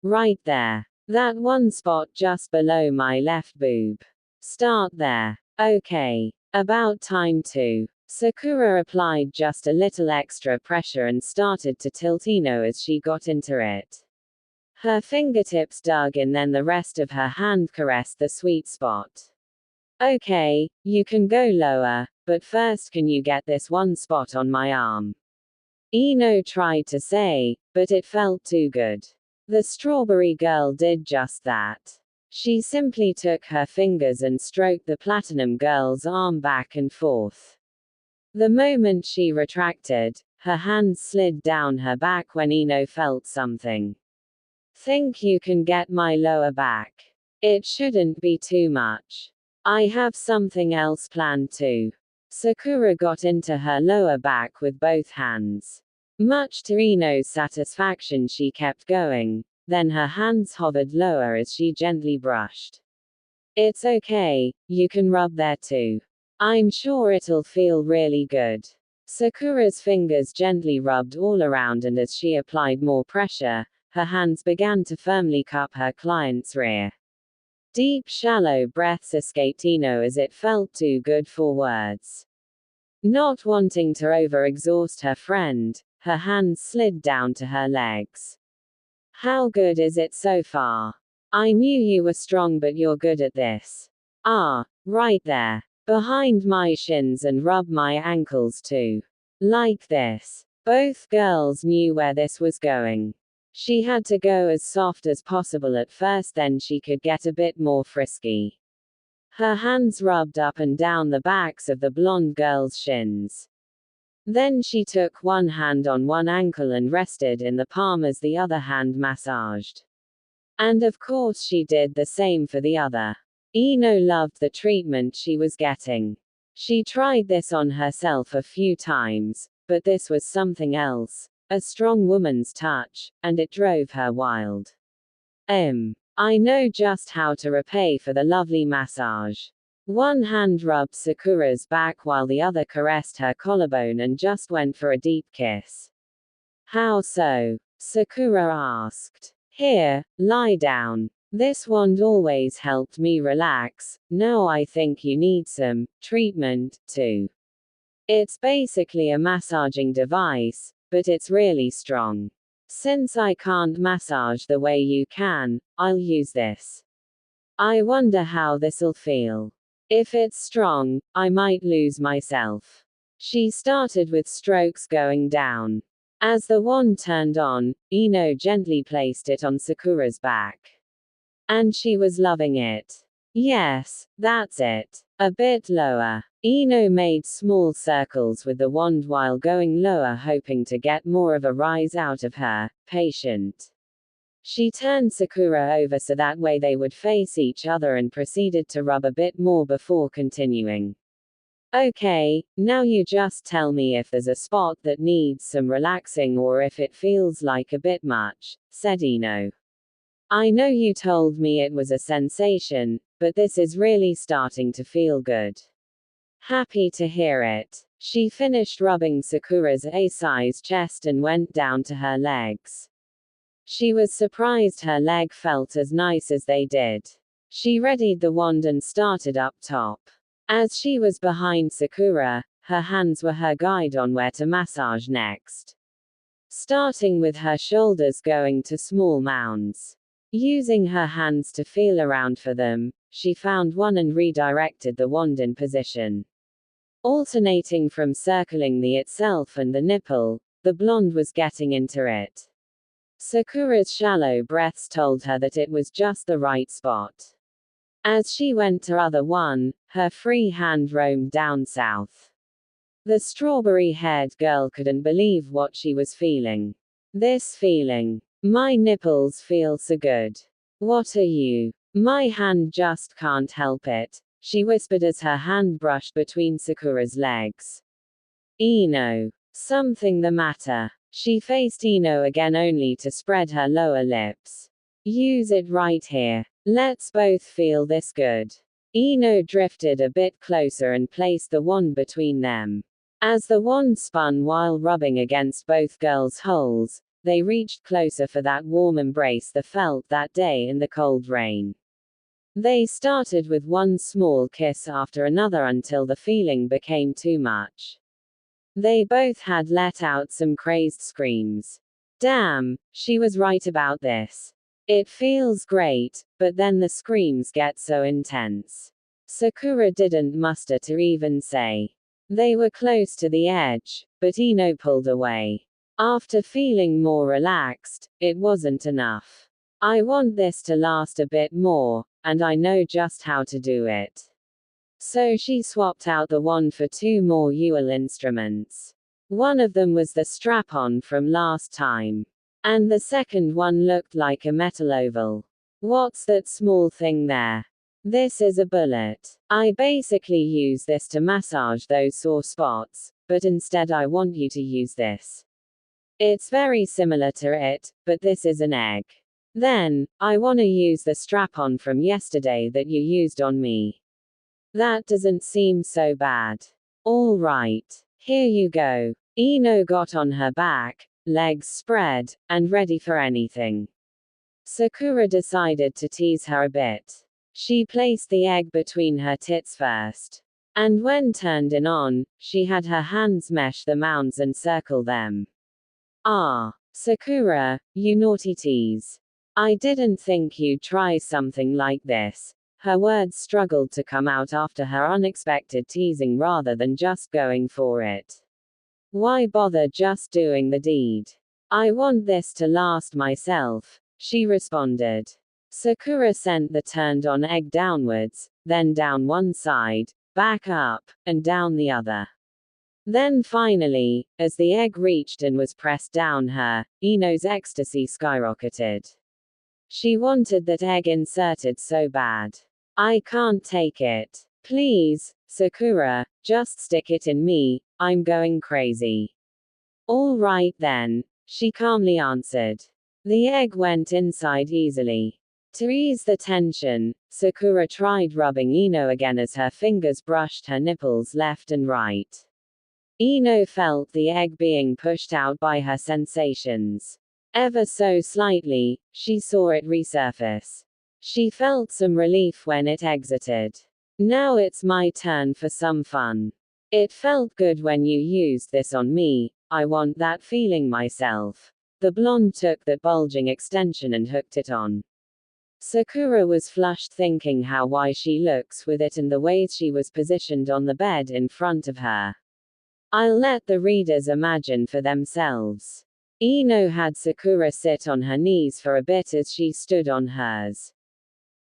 Right there. That one spot just below my left boob. Start there. Okay. About time too. Sakura applied just a little extra pressure and started to tilt Ino as she got into it. Her fingertips dug in, then the rest of her hand caressed the sweet spot. Okay, you can go lower, but first can you get this one spot on my arm? Ino tried to say, but it felt too good. The strawberry girl did just that. She simply took her fingers and stroked the platinum girl's arm back and forth. The moment she retracted, her hands slid down her back when Ino felt something. Think you can get my lower back? It shouldn't be too much. I have something else planned too. Sakura got into her lower back with both hands. Much to Ino's satisfaction, she kept going. then her hands hovered lower as she gently brushed. It's okay, you can rub there too. I'm sure it'll feel really good. Sakura's fingers gently rubbed all around, and as she applied more pressure, her hands began to firmly cup her client's rear. Deep, shallow breaths escaped Ino as it felt too good for words. Not wanting to overexhaust her friend, her hands slid down to her legs. How good is it so far? I knew you were strong, but you're good at this. Ah, right there. Behind my shins, and rub my ankles too. Like this. Both girls knew where this was going. She had to go as soft as possible at first, then she could get a bit more frisky. Her hands rubbed up and down the backs of the blonde girl's shins. Then she took one hand on one ankle and rested in the palm as the other hand massaged. And of course she did the same for the other. Ino loved the treatment she was getting. She tried this on herself a few times, but this was something else. A strong woman's touch, and it drove her wild. I know just how to repay for the lovely massage. One hand rubbed Sakura's back while the other caressed her collarbone and just went for a deep kiss. How so? Sakura asked. Here, lie down. This wand always helped me relax. Now I think you need some treatment, too. It's basically a massaging device, but it's really strong. Since I can't massage the way you can, I'll use this. I wonder how this'll feel. If it's strong, I might lose myself. She started with strokes going down. As the wand turned on, Ino gently placed it on Sakura's back. And she was loving it. Yes, that's it. A bit lower. Ino made small circles with the wand while going lower, hoping to get more of a rise out of her patient. She turned Sakura over so that way they would face each other and proceeded to rub a bit more before continuing. Okay, now you just tell me if there's a spot that needs some relaxing or if it feels like a bit much, said Ino. I know you told me it was a sensation, but this is really starting to feel good. Happy to hear it. She finished rubbing Sakura's A-size chest and went down to her legs. She was surprised her leg felt as nice as they did. She readied the wand and started up top. As she was behind Sakura, her hands were her guide on where to massage next. Starting with her shoulders going to small mounds. Using her hands to feel around for them, she found one and redirected the wand in position. Alternating from circling the itself and the nipple, the blonde was getting into it. Sakura's shallow breaths told her that it was just the right spot. As she went to other one, her free hand roamed down south. The strawberry-haired girl couldn't believe what she was feeling. This feeling. My nipples feel so good. What are you? My hand just can't help it, she whispered as her hand brushed between Sakura's legs. Ino. Something the matter? She faced Ino again only to spread her lower lips. Use it right here. Let's both feel this good. Ino drifted a bit closer and placed the wand between them. As the wand spun while rubbing against both girls' holes, they reached closer for that warm embrace they felt that day in the cold rain. They started with one small kiss after another until the feeling became too much. They both had let out some crazed screams. Damn, she was right about this. It feels great, but then the screams get so intense. Sakura didn't muster to even say. They were close to the edge, but Ino pulled away. After feeling more relaxed, it wasn't enough. I want this to last a bit more, and I know just how to do it. So she swapped out the wand for two more Yule instruments. One of them was the strap-on from last time. And the second one looked like a metal oval. What's that small thing there? This is a bullet. I basically use this to massage those sore spots, but instead I want you to use this. It's very similar to it, but this is an egg. Then, I wanna use the strap-on from yesterday that you used on me. That doesn't seem so bad. All right. Here you go. Ino got on her back, legs spread, and ready for anything. Sakura decided to tease her a bit. She placed the egg between her tits first. And when turned in on, she had her hands mesh the mounds and circle them. Ah, Sakura, you naughty tease. I didn't think you'd try something like this. Her words struggled to come out after her unexpected teasing rather than just going for it. Why bother just doing the deed? I want this to last myself, she responded. Sakura sent the turned-on egg downwards, then down one side, back up, and down the other. Then finally, as the egg reached and was pressed down her, Ino's ecstasy skyrocketed. She wanted that egg inserted so bad. I can't take it. Please, Sakura, just stick it in me, I'm going crazy. All right then, she calmly answered. The egg went inside easily. To ease the tension, Sakura tried rubbing Ino again as her fingers brushed her nipples left and right. Ino felt the egg being pushed out by her sensations. Ever so slightly, she saw it resurface. She felt some relief when it exited. Now it's my turn for some fun. It felt good when you used this on me, I want that feeling myself. The blonde took that bulging extension and hooked it on. Sakura was flushed thinking how wise she looks with it and the ways she was positioned on the bed in front of her. I'll let the readers imagine for themselves. Ino had Sakura sit on her knees for a bit as she stood on hers.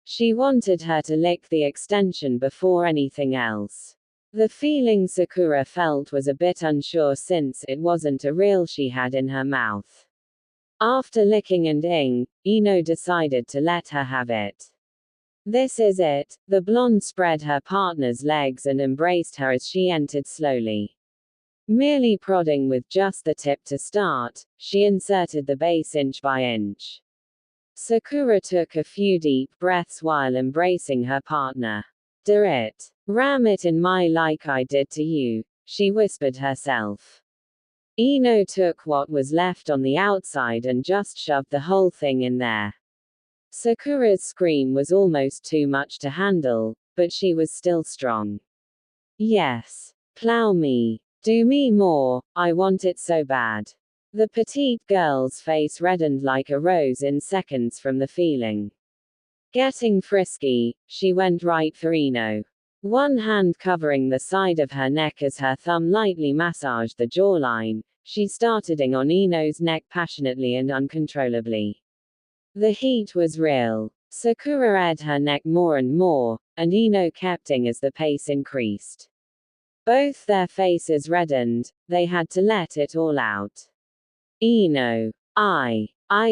She wanted her to lick the extension before anything else. The feeling Sakura felt was a bit unsure since it wasn't a real she had in her mouth. After licking and ing, Ino decided to let her have it. This is it, the blonde spread her partner's legs and embraced her as she entered slowly. Merely prodding with just the tip to start, she inserted the base inch by inch. Sakura took a few deep breaths while embracing her partner. Do it. Ram it in my like I did to you, she whispered herself. Ino took what was left on the outside and just shoved the whole thing in there. Sakura's scream was almost too much to handle, but she was still strong. Yes. Plow me. Do me more, I want it so bad. The petite girl's face reddened like a rose in seconds from the feeling. Getting frisky, she went right for Ino. One hand covering the side of her neck as her thumb lightly massaged the jawline, she started ing on Ino's neck passionately and uncontrollably. The heat was real. Sakura aired her neck more and more, and Ino kept ing as the pace increased. Both their faces reddened, they had to let it all out. Ino. I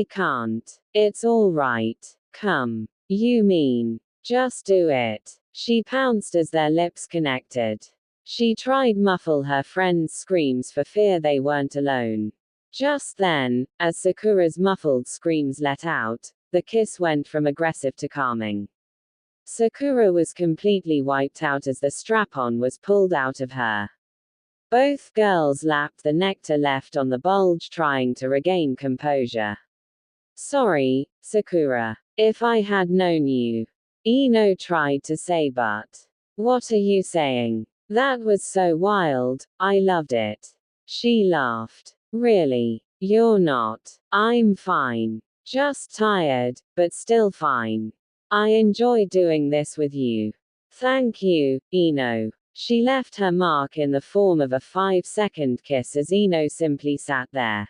can't. It's all right. Come. You mean. Just do it. She pounced as their lips connected. She tried muffle her friend's screams for fear they weren't alone. Just then, as Sakura's muffled screams let out, the kiss went from aggressive to calming. Sakura was completely wiped out as the strap-on was pulled out of her. Both girls lapped the nectar left on the bulge trying to regain composure. Sorry, Sakura. If I had known you. Ino tried to say but. What are you saying? That was so wild, I loved it. She laughed. Really? You're not. I'm fine. Just tired, but still fine. I enjoy doing this with you. Thank you, Ino. She left her mark in the form of a 5-second kiss as Ino simply sat there.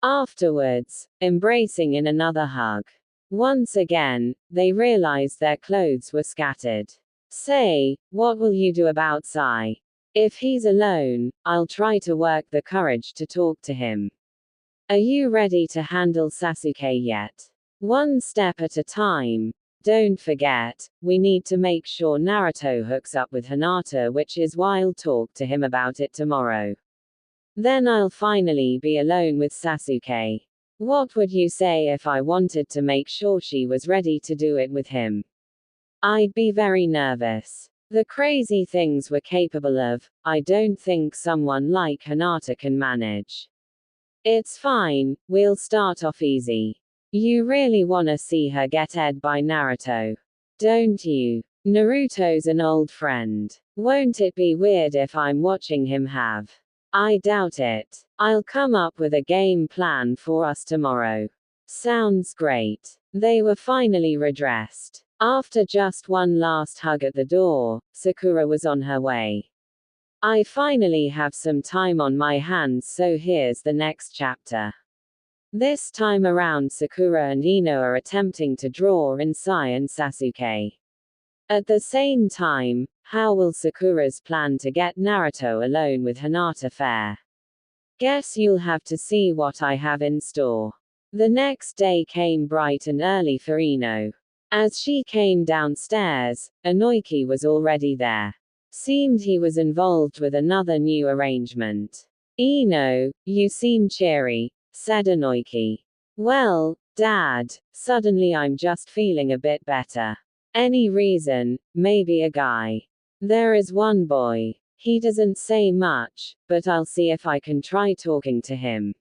Afterwards, embracing in another hug. Once again, they realized their clothes were scattered. Say, what will you do about Sai? If he's alone, I'll try to work the courage to talk to him. Are you ready to handle Sasuke yet? One step at a time. Don't forget, we need to make sure Naruto hooks up with Hinata, which is why I'll talk to him about it tomorrow. Then I'll finally be alone with Sasuke. What would you say if I wanted to make sure she was ready to do it with him? I'd be very nervous. The crazy things we're capable of, I don't think someone like Hinata can manage. It's fine, we'll start off easy. You really wanna see her get ed by Naruto, don't you? Naruto's an old friend. Won't it be weird if I'm watching him have? I doubt it. I'll come up with a game plan for us tomorrow. Sounds great. They were finally redressed. After just one last hug at the door, Sakura was on her way. I finally have some time on my hands, so here's the next chapter. This time around, Sakura and Ino are attempting to draw in Sai and Sasuke. At the same time, how will Sakura's plan to get Naruto alone with Hinata fare? Guess you'll have to see what I have in store. The next day came bright and early for Ino. As she came downstairs, Inoiki was already there. Seemed he was involved with another new arrangement. Ino, you seem cheery, said Inoiki. Well, Dad, suddenly I'm just feeling a bit better. Any reason? Maybe a guy. There is one boy. He doesn't say much, but I'll see if I can try talking to him.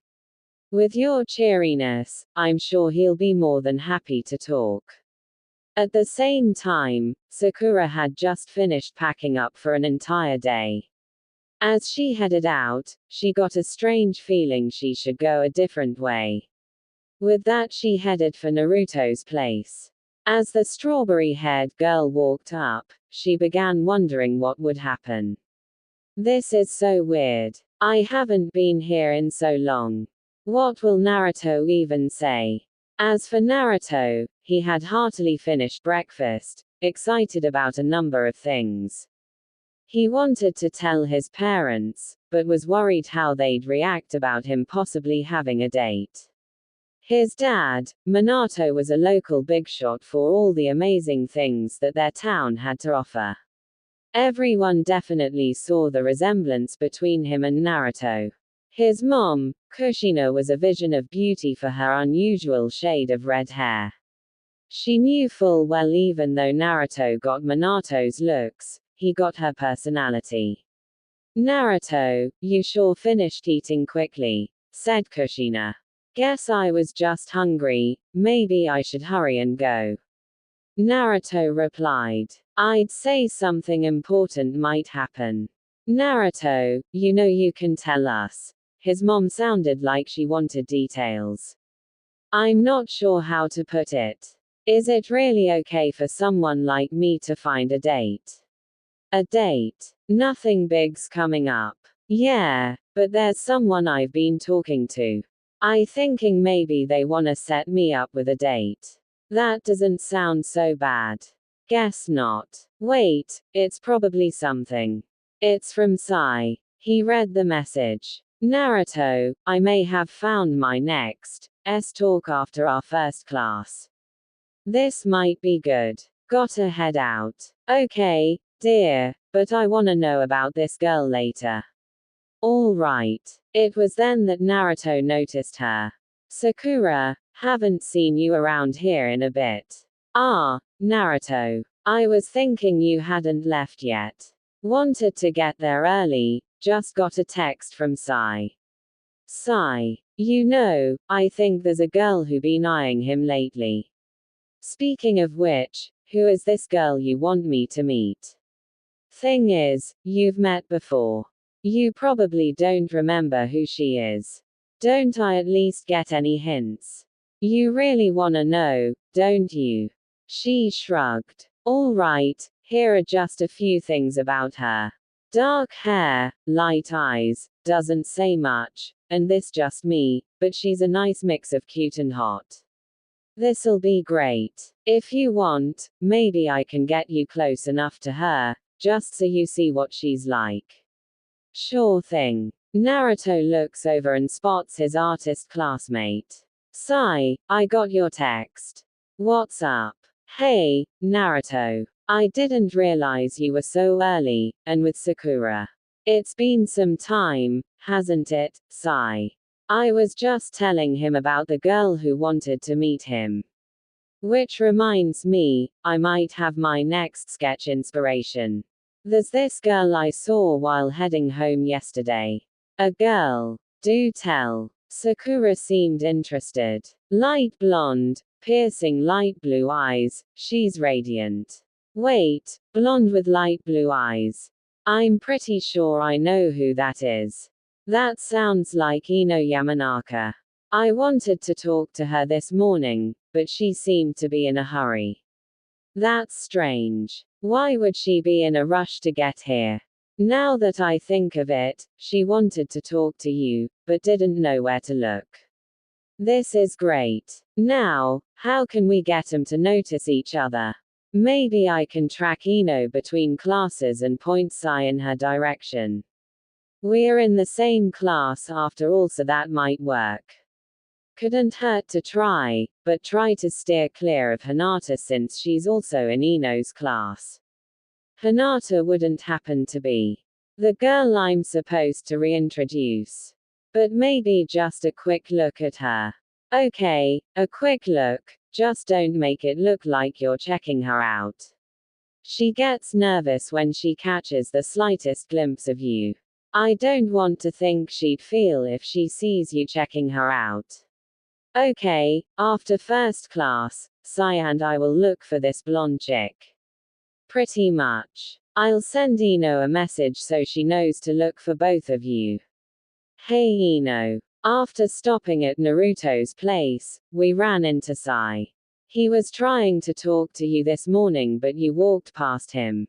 With your cheeriness, I'm sure he'll be more than happy to talk. At the same time, Sakura had just finished packing up for an entire day. As she headed out, she got a strange feeling she should go a different way. With that, she headed for Naruto's place. As the strawberry-haired girl walked up, she began wondering what would happen. This is so weird. I haven't been here in so long. What will Naruto even say? As for Naruto, he had heartily finished breakfast, excited about a number of things. He wanted to tell his parents, but was worried how they'd react about him possibly having a date. His dad, Minato, was a local bigshot for all the amazing things that their town had to offer. Everyone definitely saw the resemblance between him and Naruto. His mom, Kushina, was a vision of beauty for her unusual shade of red hair. She knew full well even though Naruto got Minato's looks, he got her personality. Naruto, you sure finished eating quickly, said Kushina. Guess I was just hungry, maybe I should hurry and go. Naruto replied. I'd say something important might happen. Naruto, you know you can tell us. His mom sounded like she wanted details. I'm not sure how to put it. Is it really okay for someone like me to find a date? A date? Nothing big's coming up. Yeah, but there's someone I've been talking to. I thinking maybe they wanna set me up with a date. That doesn't sound so bad. Guess not. Wait, it's probably something. It's from Sai. He read the message. Naruto, I may have found my next talk after our first class. This might be good. Gotta head out. Okay, dear, but I wanna know about this girl later. All right. It was then that Naruto noticed her. Sakura, haven't seen you around here in a bit. Ah, Naruto. I was thinking you hadn't left yet. Wanted to get there early, just got a text from Sai. Sai. You know, I think there's a girl who been eyeing him lately. Speaking of which, who is this girl you want me to meet? Thing is, you've met before. You probably don't remember who she is. Don't I at least get any hints? You really wanna know, don't you? She shrugged. All right, here are just a few things about her. Dark hair, light eyes, doesn't say much, and this just me, but she's a nice mix of cute and hot. This'll be great. If you want, maybe I can get you close enough to her, just so you see what she's like. Sure thing. Naruto looks over and spots his artist classmate. Sai, I got your text. What's up? Hey, Naruto. I didn't realize you were so early, and with Sakura. It's been some time, hasn't it, Sai? I was just telling him about the girl who wanted to meet him. Which reminds me, I might have my next sketch inspiration. There's this girl I saw while heading home yesterday. A girl. Do tell. Sakura seemed interested. Light blonde, piercing light blue eyes, she's radiant. Wait, blonde with light blue eyes. I'm pretty sure I know who that is. That sounds like Ino Yamanaka. I wanted to talk to her this morning, but she seemed to be in a hurry. That's strange. Why would she be in a rush to get here? Now that I think of it, she wanted to talk to you, but didn't know where to look. This is great. Now, how can we get 'em to notice each other? Maybe I can track Ino between classes and point Sai in her direction. We're in the same class after all, so that might work. Couldn't hurt to try, but try to steer clear of Hinata since she's also in Ino's class. Hinata wouldn't happen to be the girl I'm supposed to reintroduce. But maybe just a quick look at her. Okay, a quick look, just don't make it look like you're checking her out. She gets nervous when she catches the slightest glimpse of you. I don't want to think she'd feel if she sees you checking her out. Okay, after first class, Sai and I will look for this blonde chick. Pretty much. I'll send Ino a message so she knows to look for both of you. Hey Ino. After stopping at Naruto's place, we ran into Sai. He was trying to talk to you this morning but you walked past him.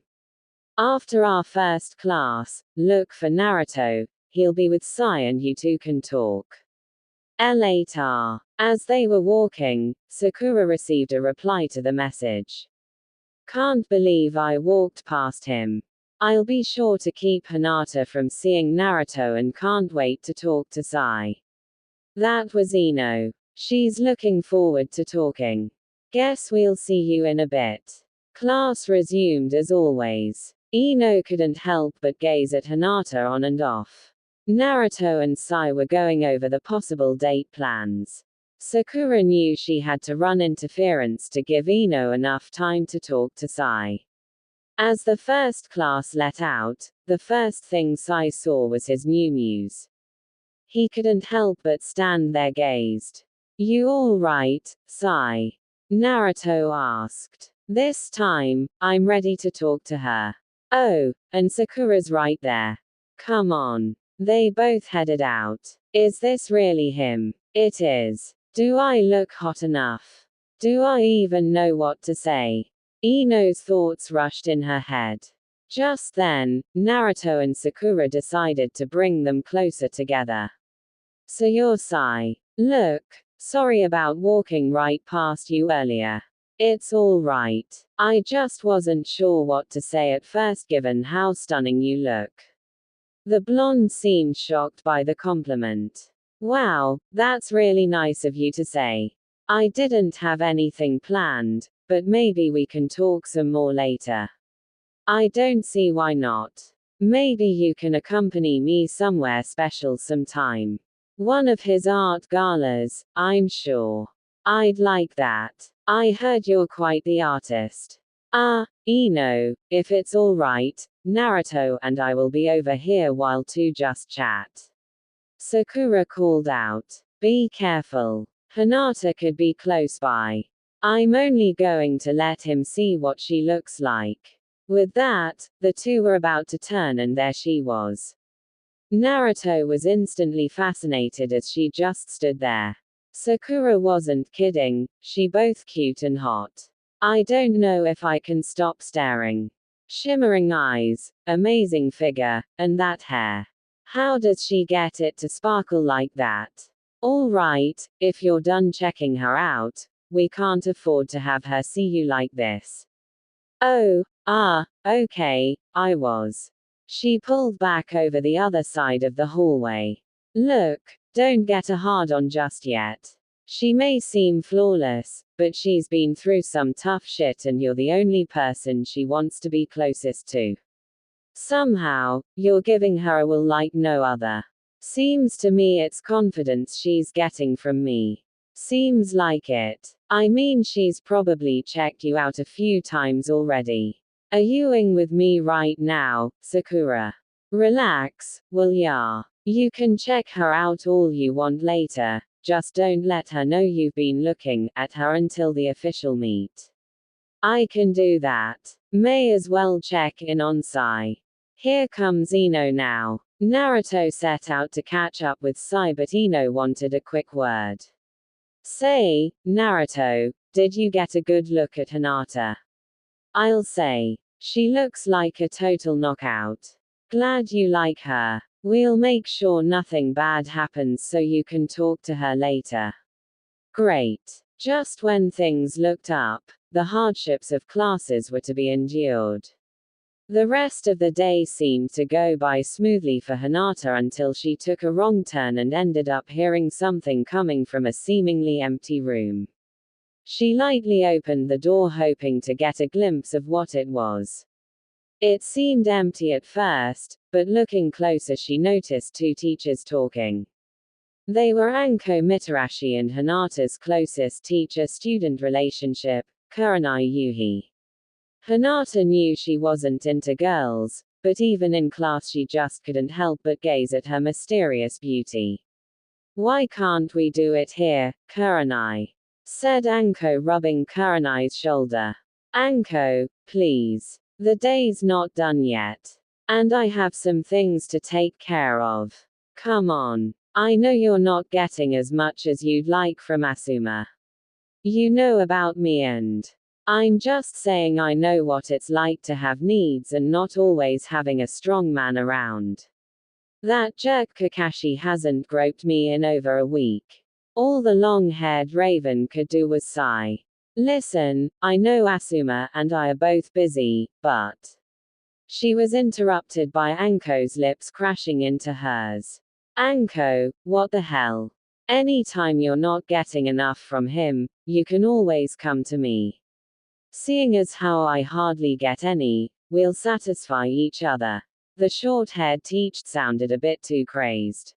After our first class, look for Naruto, he'll be with Sai and you two can talk. Later. As they were walking, Sakura received a reply to the message. Can't believe I walked past him. I'll be sure to keep Hinata from seeing Naruto and can't wait to talk to Sai. That was Ino. She's looking forward to talking. Guess we'll see you in a bit. Class resumed as always. Ino couldn't help but gaze at Hinata on and off. Naruto and Sai were going over the possible date plans. Sakura knew she had to run interference to give Ino enough time to talk to Sai. As the first class let out, the first thing Sai saw was his new muse. He couldn't help but stand there gazed. You all right, Sai? Naruto asked. This time, I'm ready to talk to her. Oh, and Sakura's right there. Come on. They both headed out. Is this really him? It is. Do I look hot enough? Do I even know what to say? Ino's thoughts rushed in her head. Just then, Naruto and Sakura decided to bring them closer together. So you're Sai. Look, sorry about walking right past you earlier. It's all right. I just wasn't sure what to say at first given how stunning you look. The blonde seemed shocked by the compliment. Wow, that's really nice of you to say. I didn't have anything planned, but maybe we can talk some more later. I don't see why not. Maybe you can accompany me somewhere special sometime. One of his art galas, I'm sure. I'd like that. I heard you're quite the artist. Ino, if it's all right, Naruto and I will be over here while two just chat. Sakura called out. Be careful. Hinata could be close by. I'm only going to let him see what she looks like. With that, the two were about to turn and there she was. Naruto was instantly fascinated as she just stood there. Sakura wasn't kidding, she both cute and hot. I don't know if I can stop staring. Shimmering eyes, amazing figure, and that hair. How does she get it to sparkle like that? All right, if you're done checking her out, we can't afford to have her see you like this. Oh, okay, I was. She pulled back over the other side of the hallway. Look, don't get a hard-on just yet. She may seem flawless, but she's been through some tough shit and you're the only person she wants to be closest to. Somehow, you're giving her a will like no other. Seems to me it's confidence she's getting from me. Seems like it. I mean, she's probably checked you out a few times already. Are you in with me right now, Sakura? Relax, well yeah. You can check her out all you want later, just don't let her know you've been looking at her until the official meet. I can do that. May as well check in on Sai. Here comes Ino now. Naruto set out to catch up with Sai, but Ino wanted a quick word. Say, Naruto, did you get a good look at Hinata? I'll say. She looks like a total knockout. Glad you like her. We'll make sure nothing bad happens so you can talk to her later. Great. Just when things looked up, the hardships of classes were to be endured. The rest of the day seemed to go by smoothly for Hinata until she took a wrong turn and ended up hearing something coming from a seemingly empty room. She lightly opened the door hoping to get a glimpse of what it was. It seemed empty at first, but looking closer she noticed two teachers talking. They were Anko Mitarashi and Hinata's closest teacher-student relationship, Kurenai Yuhi. Hinata knew she wasn't into girls, but even in class she just couldn't help but gaze at her mysterious beauty. Why can't we do it here, Kurenai? Said Anko, rubbing Kurenai's shoulder. Anko, please. The day's not done yet. And I have some things to take care of. Come on. I know you're not getting as much as you'd like from Asuma. You know about me, and I'm just saying I know what it's like to have needs and not always having a strong man around. That jerk Kakashi hasn't groped me in over a week. All the long-haired raven could do was sigh. Listen, I know Asuma and I are both busy, but... She was interrupted by Anko's lips crashing into hers. Anko, what the hell? Anytime you're not getting enough from him, you can always come to me. Seeing as how I hardly get any, we'll satisfy each other. The short-haired teacher sounded a bit too crazed.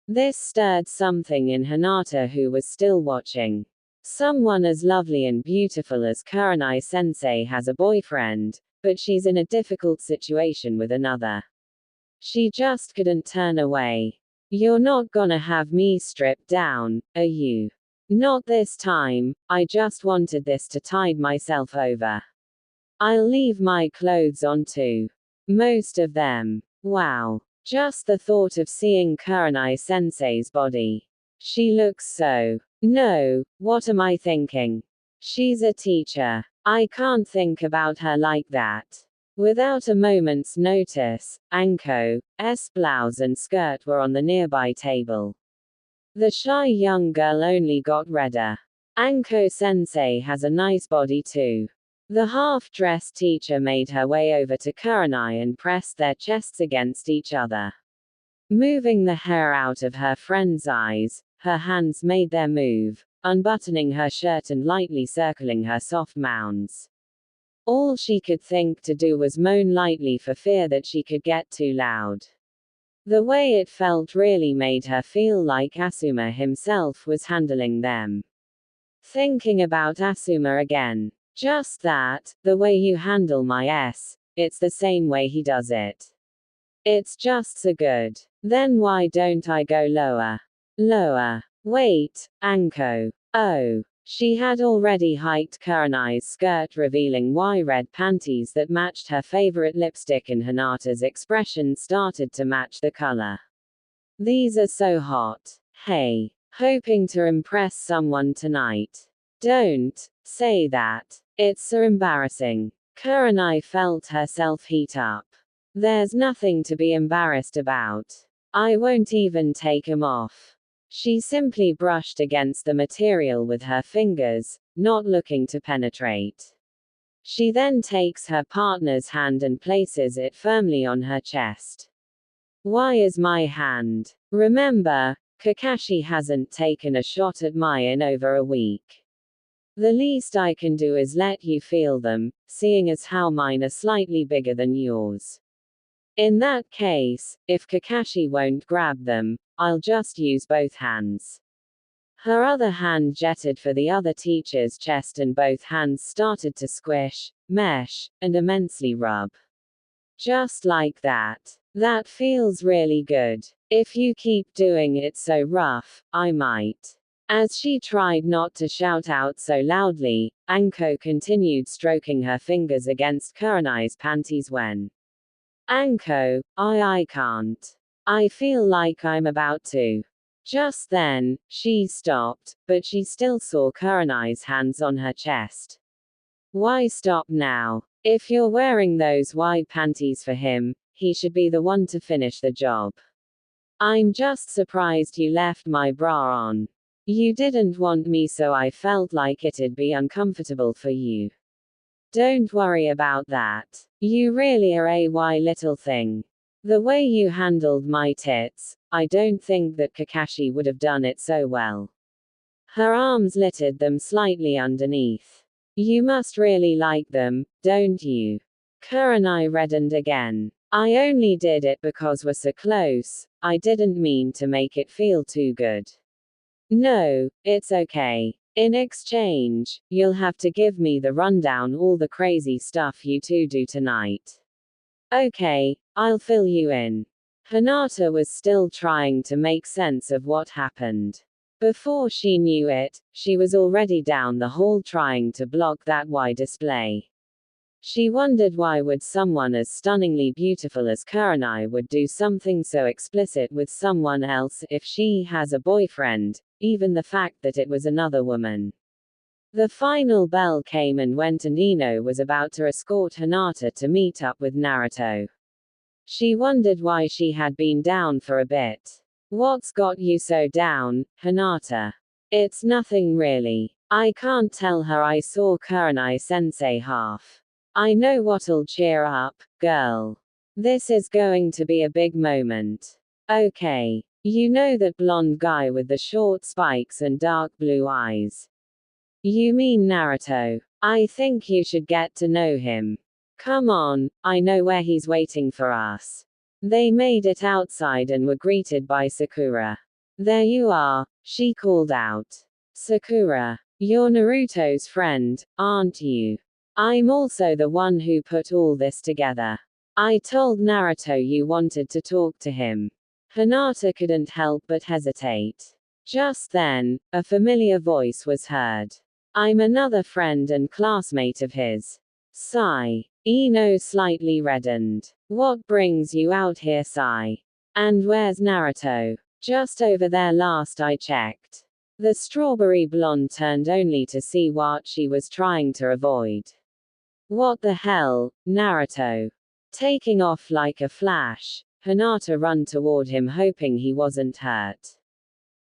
This stirred something in Hinata, who was still watching. Someone as lovely and beautiful as Kurenai-sensei has a boyfriend, but she's in a difficult situation with another. She just couldn't turn away. You're not gonna have me stripped down, are you? Not this time, I just wanted this to tide myself over. I'll leave my clothes on too. Most of them. Wow. Just the thought of seeing Kurenai-sensei's body. She looks so... No, what am I thinking? She's a teacher. I can't think about her like that. Without a moment's notice, Anko's blouse and skirt were on the nearby table. The shy young girl only got redder. Anko-sensei has a nice body too. The half-dressed teacher made her way over to Kurenai and pressed their chests against each other. Moving the hair out of her friend's eyes, her hands made their move, unbuttoning her shirt and lightly circling her soft mounds. All she could think to do was moan lightly for fear that she could get too loud. The way it felt really made her feel like Asuma himself was handling them. Thinking about Asuma again. Just that, the way you handle my it's the same way he does it. It's just so good. Then why don't I go lower? Lower. Wait, Anko. Oh. She had already hiked Kurenai's skirt, revealing red panties that matched her favorite lipstick, and Hinata's expression started to match the color. These are so hot. Hey. Hoping to impress someone tonight. Don't say that. It's so embarrassing. Kurenai felt herself heat up. There's nothing to be embarrassed about. I won't even take 'em off. She simply brushed against the material with her fingers, not looking to penetrate. She then takes her partner's hand and places it firmly on her chest. Why is my hand? Remember, Kakashi hasn't taken a shot at mine in over a week. The least I can do is let you feel them, seeing as how mine are slightly bigger than yours. In that case, if Kakashi won't grab them, I'll just use both hands. Her other hand jetted for the other teacher's chest and both hands started to squish, mesh, and immensely rub. Just like that. That feels really good. If you keep doing it so rough, I might. As she tried not to shout out so loudly, Anko continued stroking her fingers against Kurenai's panties when. Anko, I can't. I feel like I'm about to. Just then, she stopped, but she still saw Kurenai's hands on her chest. Why stop now? If you're wearing those wide panties for him, he should be the one to finish the job. I'm just surprised you left my bra on. You didn't want me, so I felt like it'd be uncomfortable for you. Don't worry about that. You really are a little thing. The way you handled my tits, I don't think that Kakashi would have done it so well. Her arms lifted them slightly underneath. You must really like them, don't you? Kurenai reddened again. I only did it because we're so close, I didn't mean to make it feel too good. No, it's okay. In exchange, you'll have to give me the rundown all the crazy stuff you two do tonight. Okay, I'll fill you in. Hinata was still trying to make sense of what happened. Before she knew it, she was already down the hall trying to block that display. She wondered why would someone as stunningly beautiful as Kurenai would do something so explicit with someone else if she has a boyfriend, even the fact that it was another woman. The final bell came and went and Ino was about to escort Hinata to meet up with Naruto. She wondered why she had been down for a bit. What's got you so down, Hinata? It's nothing really. I can't tell her I saw Kurenai-sensei half. I know what'll cheer up, girl. This is going to be a big moment. Okay. You know that blonde guy with the short spikes and dark blue eyes. You mean Naruto. I think you should get to know him. Come on, I know where he's waiting for us. They made it outside and were greeted by Sakura. There you are, she called out. Sakura, you're Naruto's friend, aren't you? I'm also the one who put all this together. I told Naruto you wanted to talk to him. Hinata couldn't help but hesitate. Just then, a familiar voice was heard. I'm another friend and classmate of his. Sigh. Ino slightly reddened. What brings you out here, Sai? And where's Naruto? Just over there last I checked. The strawberry blonde turned only to see what she was trying to avoid. What the hell, Naruto? Taking off like a flash, Hinata ran toward him hoping he wasn't hurt.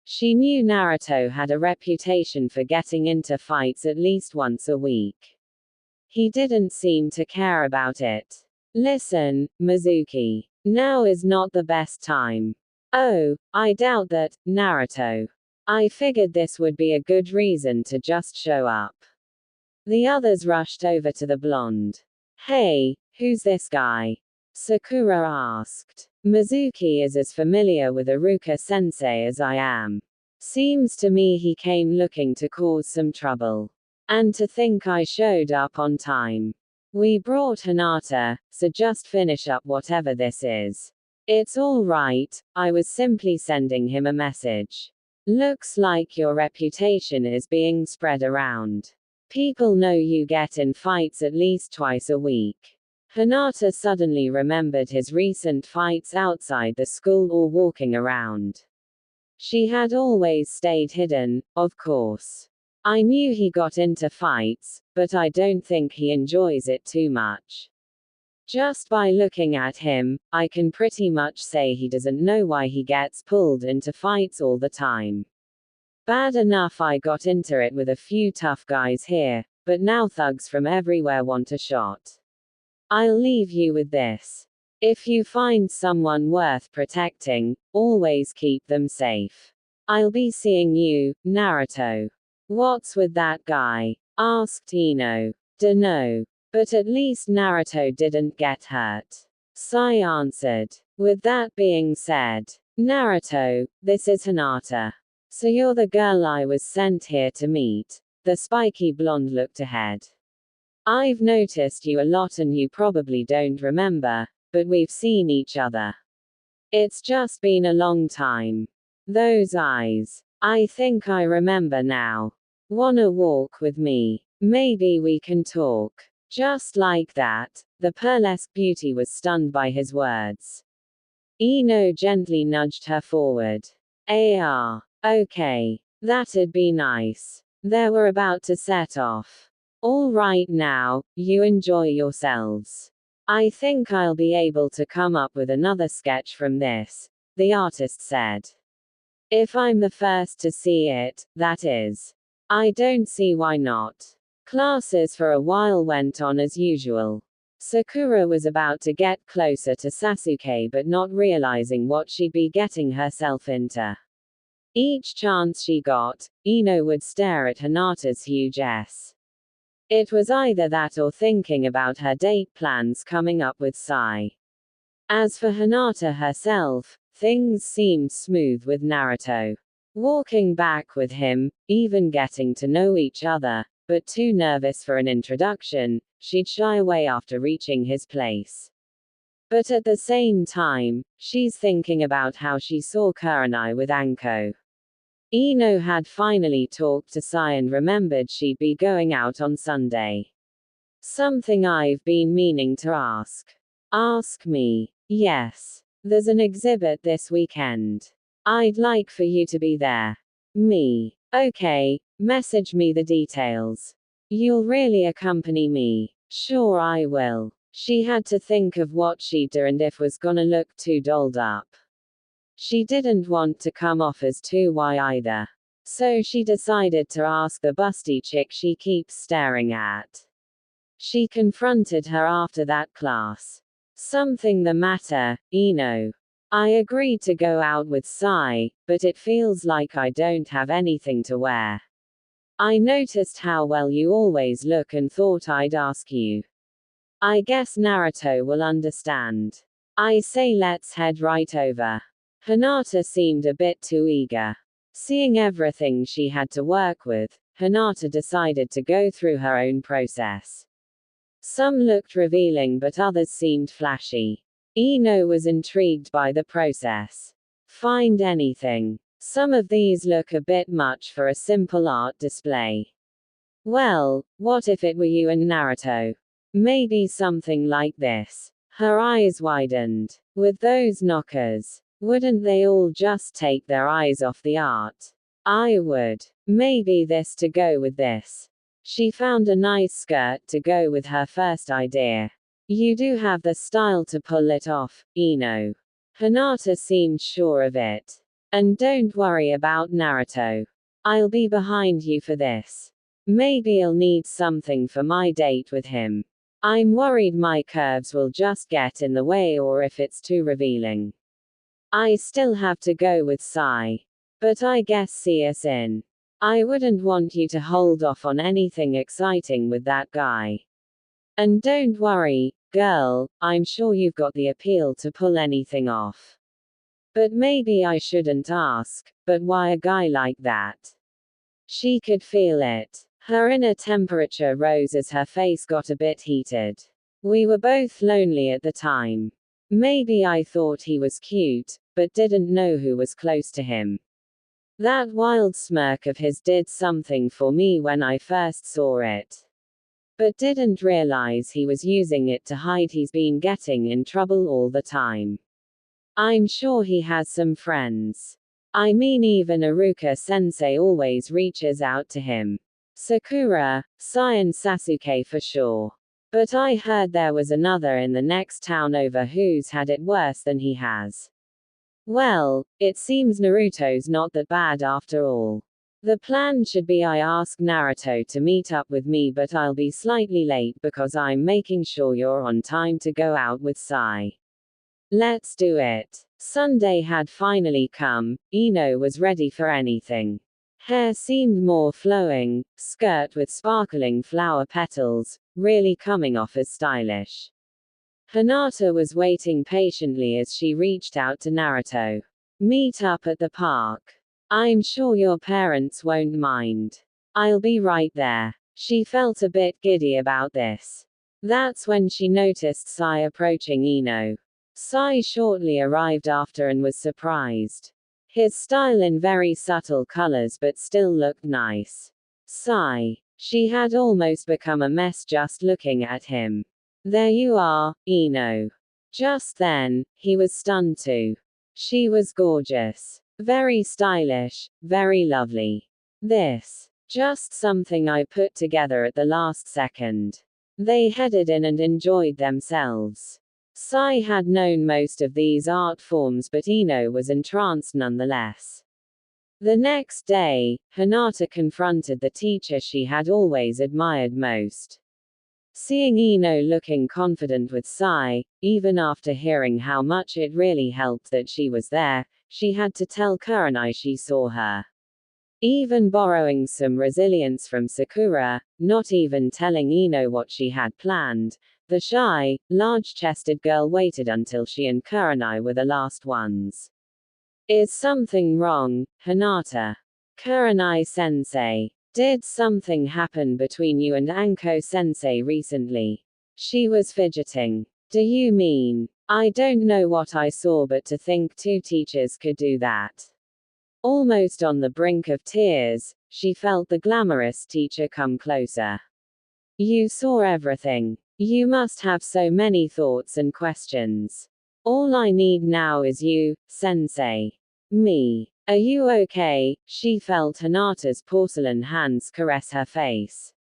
She knew Naruto had a reputation for getting into fights at least once a week. He didn't seem to care about it. Listen, Mizuki. Now is not the best time. Oh, I doubt that, Naruto. I figured this would be a good reason to just show up. The others rushed over to the blonde. Hey, who's this guy? Sakura asked. Mizuki is as familiar with Iruka-sensei as I am. Seems to me he came looking to cause some trouble. And to think I showed up on time. We brought Hinata, so just finish up whatever this is. It's all right, I was simply sending him a message. Looks like your reputation is being spread around. People know you get in fights at least twice a week. Hinata suddenly remembered his recent fights outside the school or walking around. She had always stayed hidden, of course. I knew he got into fights, but I don't think he enjoys it too much. Just by looking at him, I can pretty much say he doesn't know why he gets pulled into fights all the time. Bad enough I got into it with a few tough guys here, but now thugs from everywhere want a shot. I'll leave you with this. If you find someone worth protecting, always keep them safe. I'll be seeing you, Naruto. What's with that guy? Asked Ino. Dunno. But at least Naruto didn't get hurt. Sai answered. With that being said, Naruto, this is Hinata. So you're the girl I was sent here to meet. The spiky blonde looked ahead. I've noticed you a lot and you probably don't remember, but we've seen each other. It's just been a long time. Those eyes. I think I remember now. Wanna walk with me? Maybe we can talk. Just like that, the pearlesque beauty was stunned by his words. Ino gently nudged her forward. Okay. That'd be nice. They were about to set off. All right now, you enjoy yourselves. I think I'll be able to come up with another sketch from this, the artist said. If I'm the first to see it, that is. I don't see why not. Classes for a while went on as usual. Sakura was about to get closer to Sasuke but not realizing what she'd be getting herself into. Each chance she got, Ino would stare at Hinata's huge S. It was either that or thinking about her date plans coming up with Sai. As for Hinata herself, things seemed smooth with Naruto. Walking back with him, even getting to know each other, but too nervous for an introduction, she'd shy away after reaching his place. But at the same time, she's thinking about how she saw Kurenai with Anko. Ino had finally talked to Sai and remembered she'd be going out on Sunday. Something I've been meaning to ask. Ask me. Yes. There's an exhibit this weekend. I'd like for you to be there. Me. Okay, message me the details. You'll really accompany me? Sure I will. She had to think of what she'd do and if was gonna look too dolled up. She didn't want to come off as too either. So she decided to ask the busty chick she keeps staring at. She confronted her after that class. Something the matter, Ino? I agreed to go out with Sai, but it feels like I don't have anything to wear. I noticed how well you always look and thought I'd ask you. I guess Naruto will understand. I say let's head right over. Hinata seemed a bit too eager. Seeing everything she had to work with, Hinata decided to go through her own process. Some looked revealing but others seemed flashy. Ino was intrigued by the process. Find anything. Some of these look a bit much for a simple art display. Well, what if it were you and Naruto? Maybe something like this. Her eyes widened. With those knockers, wouldn't they all just take their eyes off the art? I would. Maybe this to go with this. She found a nice skirt to go with her first idea. You do have the style to pull it off, Ino. Hinata seemed sure of it. And don't worry about Naruto. I'll be behind you for this. Maybe I'll need something for my date with him. I'm worried my curves will just get in the way or if it's too revealing. I still have to go with Sai. But I guess see us in. I wouldn't want you to hold off on anything exciting with that guy. And don't worry, girl, I'm sure you've got the appeal to pull anything off. But maybe I shouldn't ask, but why a guy like that? She could feel it. Her inner temperature rose as her face got a bit heated. We were both lonely at the time. Maybe I thought he was cute, but didn't know who was close to him. That wild smirk of his did something for me when I first saw it. But didn't realize he was using it to hide he's been getting in trouble all the time. I'm sure he has some friends. I mean even Iruka-sensei always reaches out to him. Sakura, Sai and Sasuke for sure. But I heard there was another in the next town over who's had it worse than he has. Well, it seems Naruto's not that bad after all. The plan should be I ask Naruto to meet up with me but I'll be slightly late because I'm making sure you're on time to go out with Sai. Let's do it. Sunday had finally come, Ino was ready for anything. Hair seemed more flowing, skirt with sparkling flower petals, really coming off as stylish. Hinata was waiting patiently as she reached out to Naruto. Meet up at the park. I'm sure your parents won't mind. I'll be right there. She felt a bit giddy about this. That's when she noticed Sai approaching Ino. Sai shortly arrived after and was surprised. His style in very subtle colors but still looked nice. Sai. She had almost become a mess just looking at him. There you are, Ino. Just then, he was stunned too. She was gorgeous. Very stylish, very lovely. This. Just something I put together at the last second. They headed in and enjoyed themselves. Sai had known most of these art forms but Ino was entranced nonetheless. The next day, Hinata confronted the teacher she had always admired most. Seeing Ino looking confident with Sai, even after hearing how much it really helped that she was there, she had to tell Kurenai she saw her. Even borrowing some resilience from Sakura, not even telling Ino what she had planned, the shy, large-chested girl waited until she and Kurenai were the last ones. Is something wrong, Hinata? Kurenai-sensei. Did something happen between you and Anko-sensei recently? She was fidgeting. Do you mean? I don't know what I saw but to think two teachers could do that. Almost on the brink of tears, she felt the glamorous teacher come closer. You saw everything. You must have so many thoughts and questions. All I need now is you, sensei. Me. Are you okay? She felt Hinata's porcelain hands caress her face.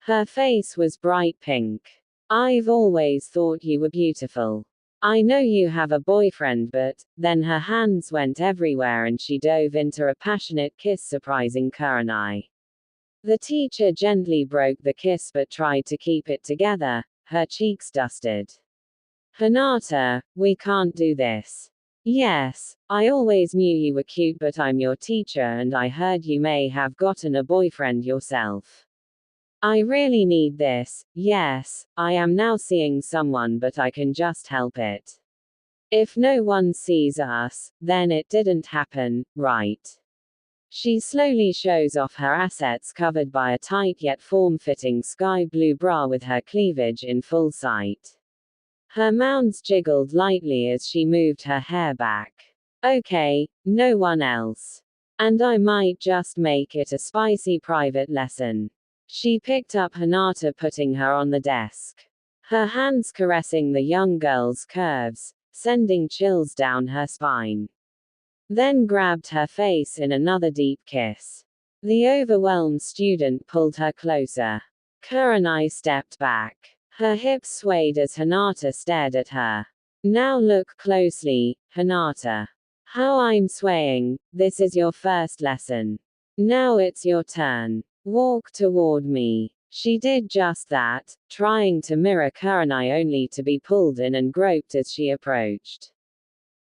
Her face was bright pink. I've always thought you were beautiful. I know you have a boyfriend but, then her hands went everywhere and she dove into a passionate kiss surprising Kurenai. The teacher gently broke the kiss but tried to keep it together, her cheeks dusted. Hinata, we can't do this. Yes, I always knew you were cute but I'm your teacher and I heard you may have gotten a boyfriend yourself. I really need this. Yes, I am now seeing someone but I can just help it. If no one sees us, then it didn't happen, right? She slowly shows off her assets covered by a tight yet form-fitting sky blue bra with her cleavage in full sight. Her mounds jiggled lightly as she moved her hair back. Okay, no one else. And I might just make it a spicy private lesson. She picked up Hinata putting her on the desk. Her hands caressing the young girl's curves, sending chills down her spine. Then grabbed her face in another deep kiss. The overwhelmed student pulled her closer. Kurenai stepped back. Her hips swayed as Hinata stared at her. Now look closely, Hinata. How I'm swaying, this is your first lesson. Now it's your turn. Walk toward me. She did just that, trying to mirror Kurenai only to be pulled in and groped as she approached.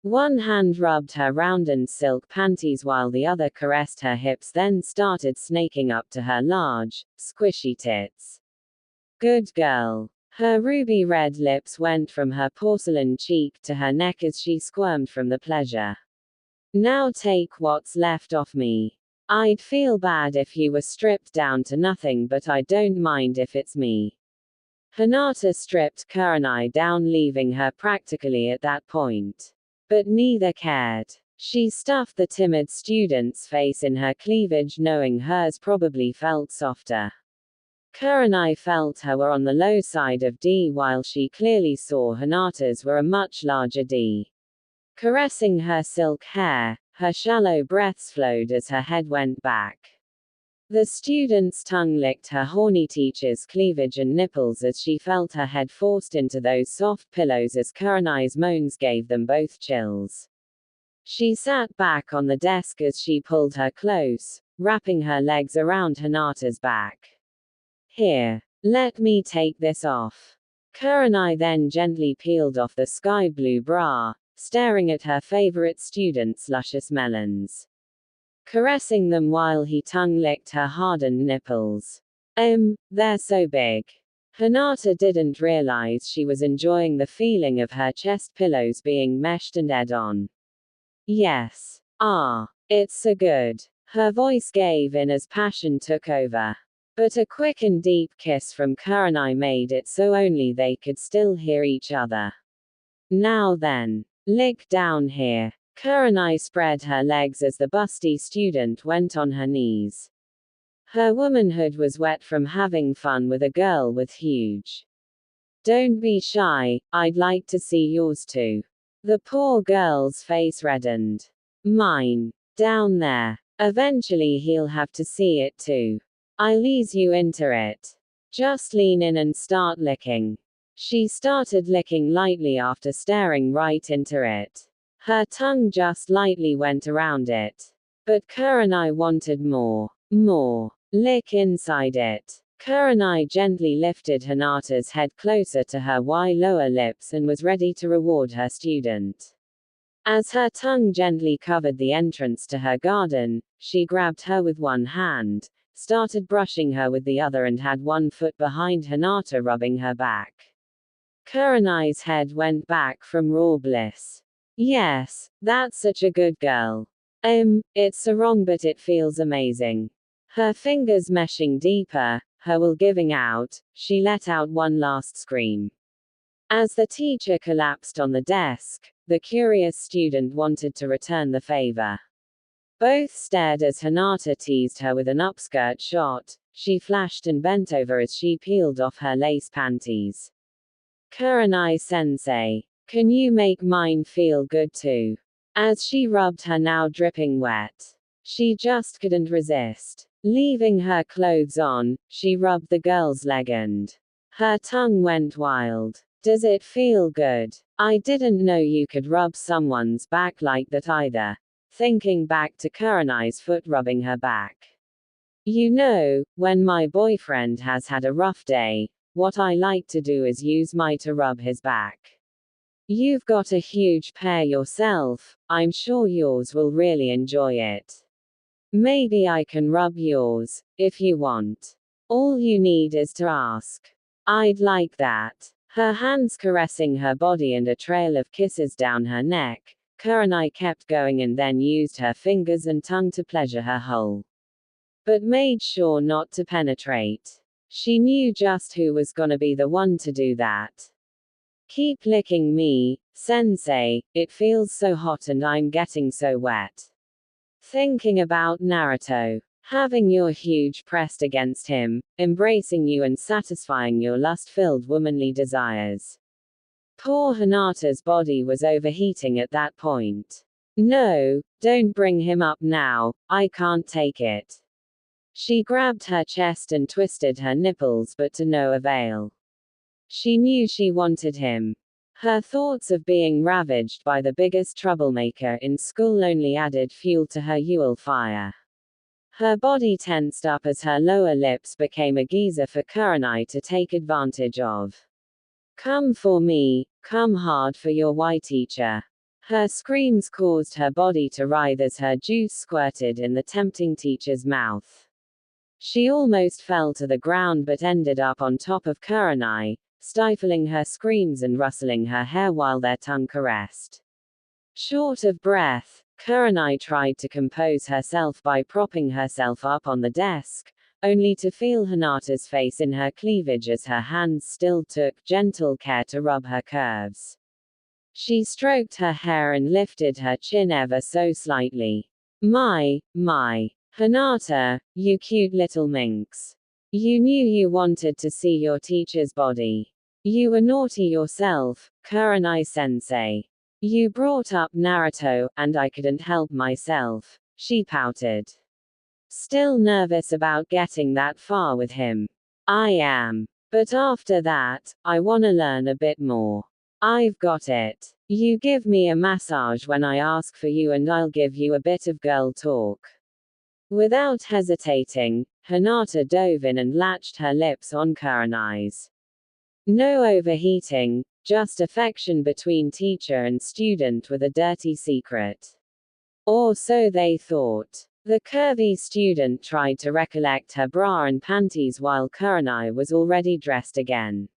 One hand rubbed her rounded silk panties while the other caressed her hips then started snaking up to her large, squishy tits. Good girl. Her ruby red lips went from her porcelain cheek to her neck as she squirmed from the pleasure. Now take what's left of me. I'd feel bad if you were stripped down to nothing but I don't mind if it's me. Hinata stripped Kurenai down leaving her practically at that point. But neither cared. She stuffed the timid student's face in her cleavage knowing hers probably felt softer. Kurenai felt her were on the low side of D while she clearly saw Hinata's were a much larger D. Caressing her silk hair, her shallow breaths flowed as her head went back. The student's tongue licked her horny teacher's cleavage and nipples as she felt her head forced into those soft pillows as Kurenai's moans gave them both chills. She sat back on the desk as she pulled her close, wrapping her legs around Hinata's back. Here, let me take this off. Kurenai then gently peeled off the sky blue bra, staring at her favorite student's luscious melons. Caressing them while he tongue-licked her hardened nipples. They're so big. Hinata didn't realize she was enjoying the feeling of her chest pillows being meshed and aired on. Yes. Ah. It's so good. Her voice gave in as passion took over. But a quick and deep kiss from Kurenai made it so only they could still hear each other. Now then. Lick down here. Kurenai spread her legs as the busty student went on her knees. Her womanhood was wet from having fun with a girl with huge. Don't be shy, I'd like to see yours too. The poor girl's face reddened. Mine. Down there. Eventually he'll have to see it too. I'll ease you into it. Just lean in and start licking. She started licking lightly after staring right into it. Her tongue just lightly went around it. But Kurenai wanted more. More. Lick inside it. Kurenai gently lifted Hinata's head closer to her lower lips and was ready to reward her student. As her tongue gently covered the entrance to her garden, she grabbed her with one hand, started brushing her with the other and had one foot behind Hinata rubbing her back. Kurenai's head went back from raw bliss. Yes, that's such a good girl. It's so wrong but it feels amazing. Her fingers meshing deeper, her will giving out, she let out one last scream. As the teacher collapsed on the desk, the curious student wanted to return the favor. Both stared as Hinata teased her with an upskirt shot. She flashed and bent over as she peeled off her lace panties. Kurenai-sensei, can you make mine feel good too? As she rubbed her now dripping wet. She just couldn't resist. Leaving her clothes on, she rubbed the girl's leg and her tongue went wild. Does it feel good? I didn't know you could rub someone's back like that either. Thinking back to Kurenai's foot rubbing her back. You know, when my boyfriend has had a rough day, what I like to do is use my to rub his back. You've got a huge pair yourself, I'm sure yours will really enjoy it. Maybe I can rub yours, if you want. All you need is to ask. I'd like that. Her hands caressing her body and a trail of kisses down her neck, Kurenai kept going and then used her fingers and tongue to pleasure her hole. But made sure not to penetrate. She knew just who was gonna be the one to do that. Keep licking me, sensei, it feels so hot and I'm getting so wet. Thinking about Naruto. Having your huge pressed against him, embracing you and satisfying your lust-filled womanly desires. Poor Hinata's body was overheating at that point. No, don't bring him up now, I can't take it. She grabbed her chest and twisted her nipples but to no avail. She knew she wanted him. Her thoughts of being ravaged by the biggest troublemaker in school only added fuel to her Yule fire. Her body tensed up as her lower lips became a geyser for Kurenai to take advantage of. Come for me, come hard for your white teacher. Her screams caused her body to writhe as her juice squirted in the tempting teacher's mouth. She almost fell to the ground but ended up on top of Kurenai, stifling her screams and rustling her hair while their tongue caressed. Short of breath, Kurenai tried to compose herself by propping herself up on the desk, only to feel Hinata's face in her cleavage as her hands still took gentle care to rub her curves. She stroked her hair and lifted her chin ever so slightly. My, Hinata, you cute little minx. You knew you wanted to see your teacher's body. You were naughty yourself, Kurenai-sensei. You brought up Naruto, and I couldn't help myself, she pouted. Still nervous about getting that far with him. I am. But after that, I wanna learn a bit more. I've got it. You give me a massage when I ask for you and I'll give you a bit of girl talk. Without hesitating, Hinata dove in and latched her lips on Kurenai's. No overheating, just affection between teacher and student with a dirty secret. Or so they thought. The curvy student tried to recollect her bra and panties while Kurenai was already dressed again.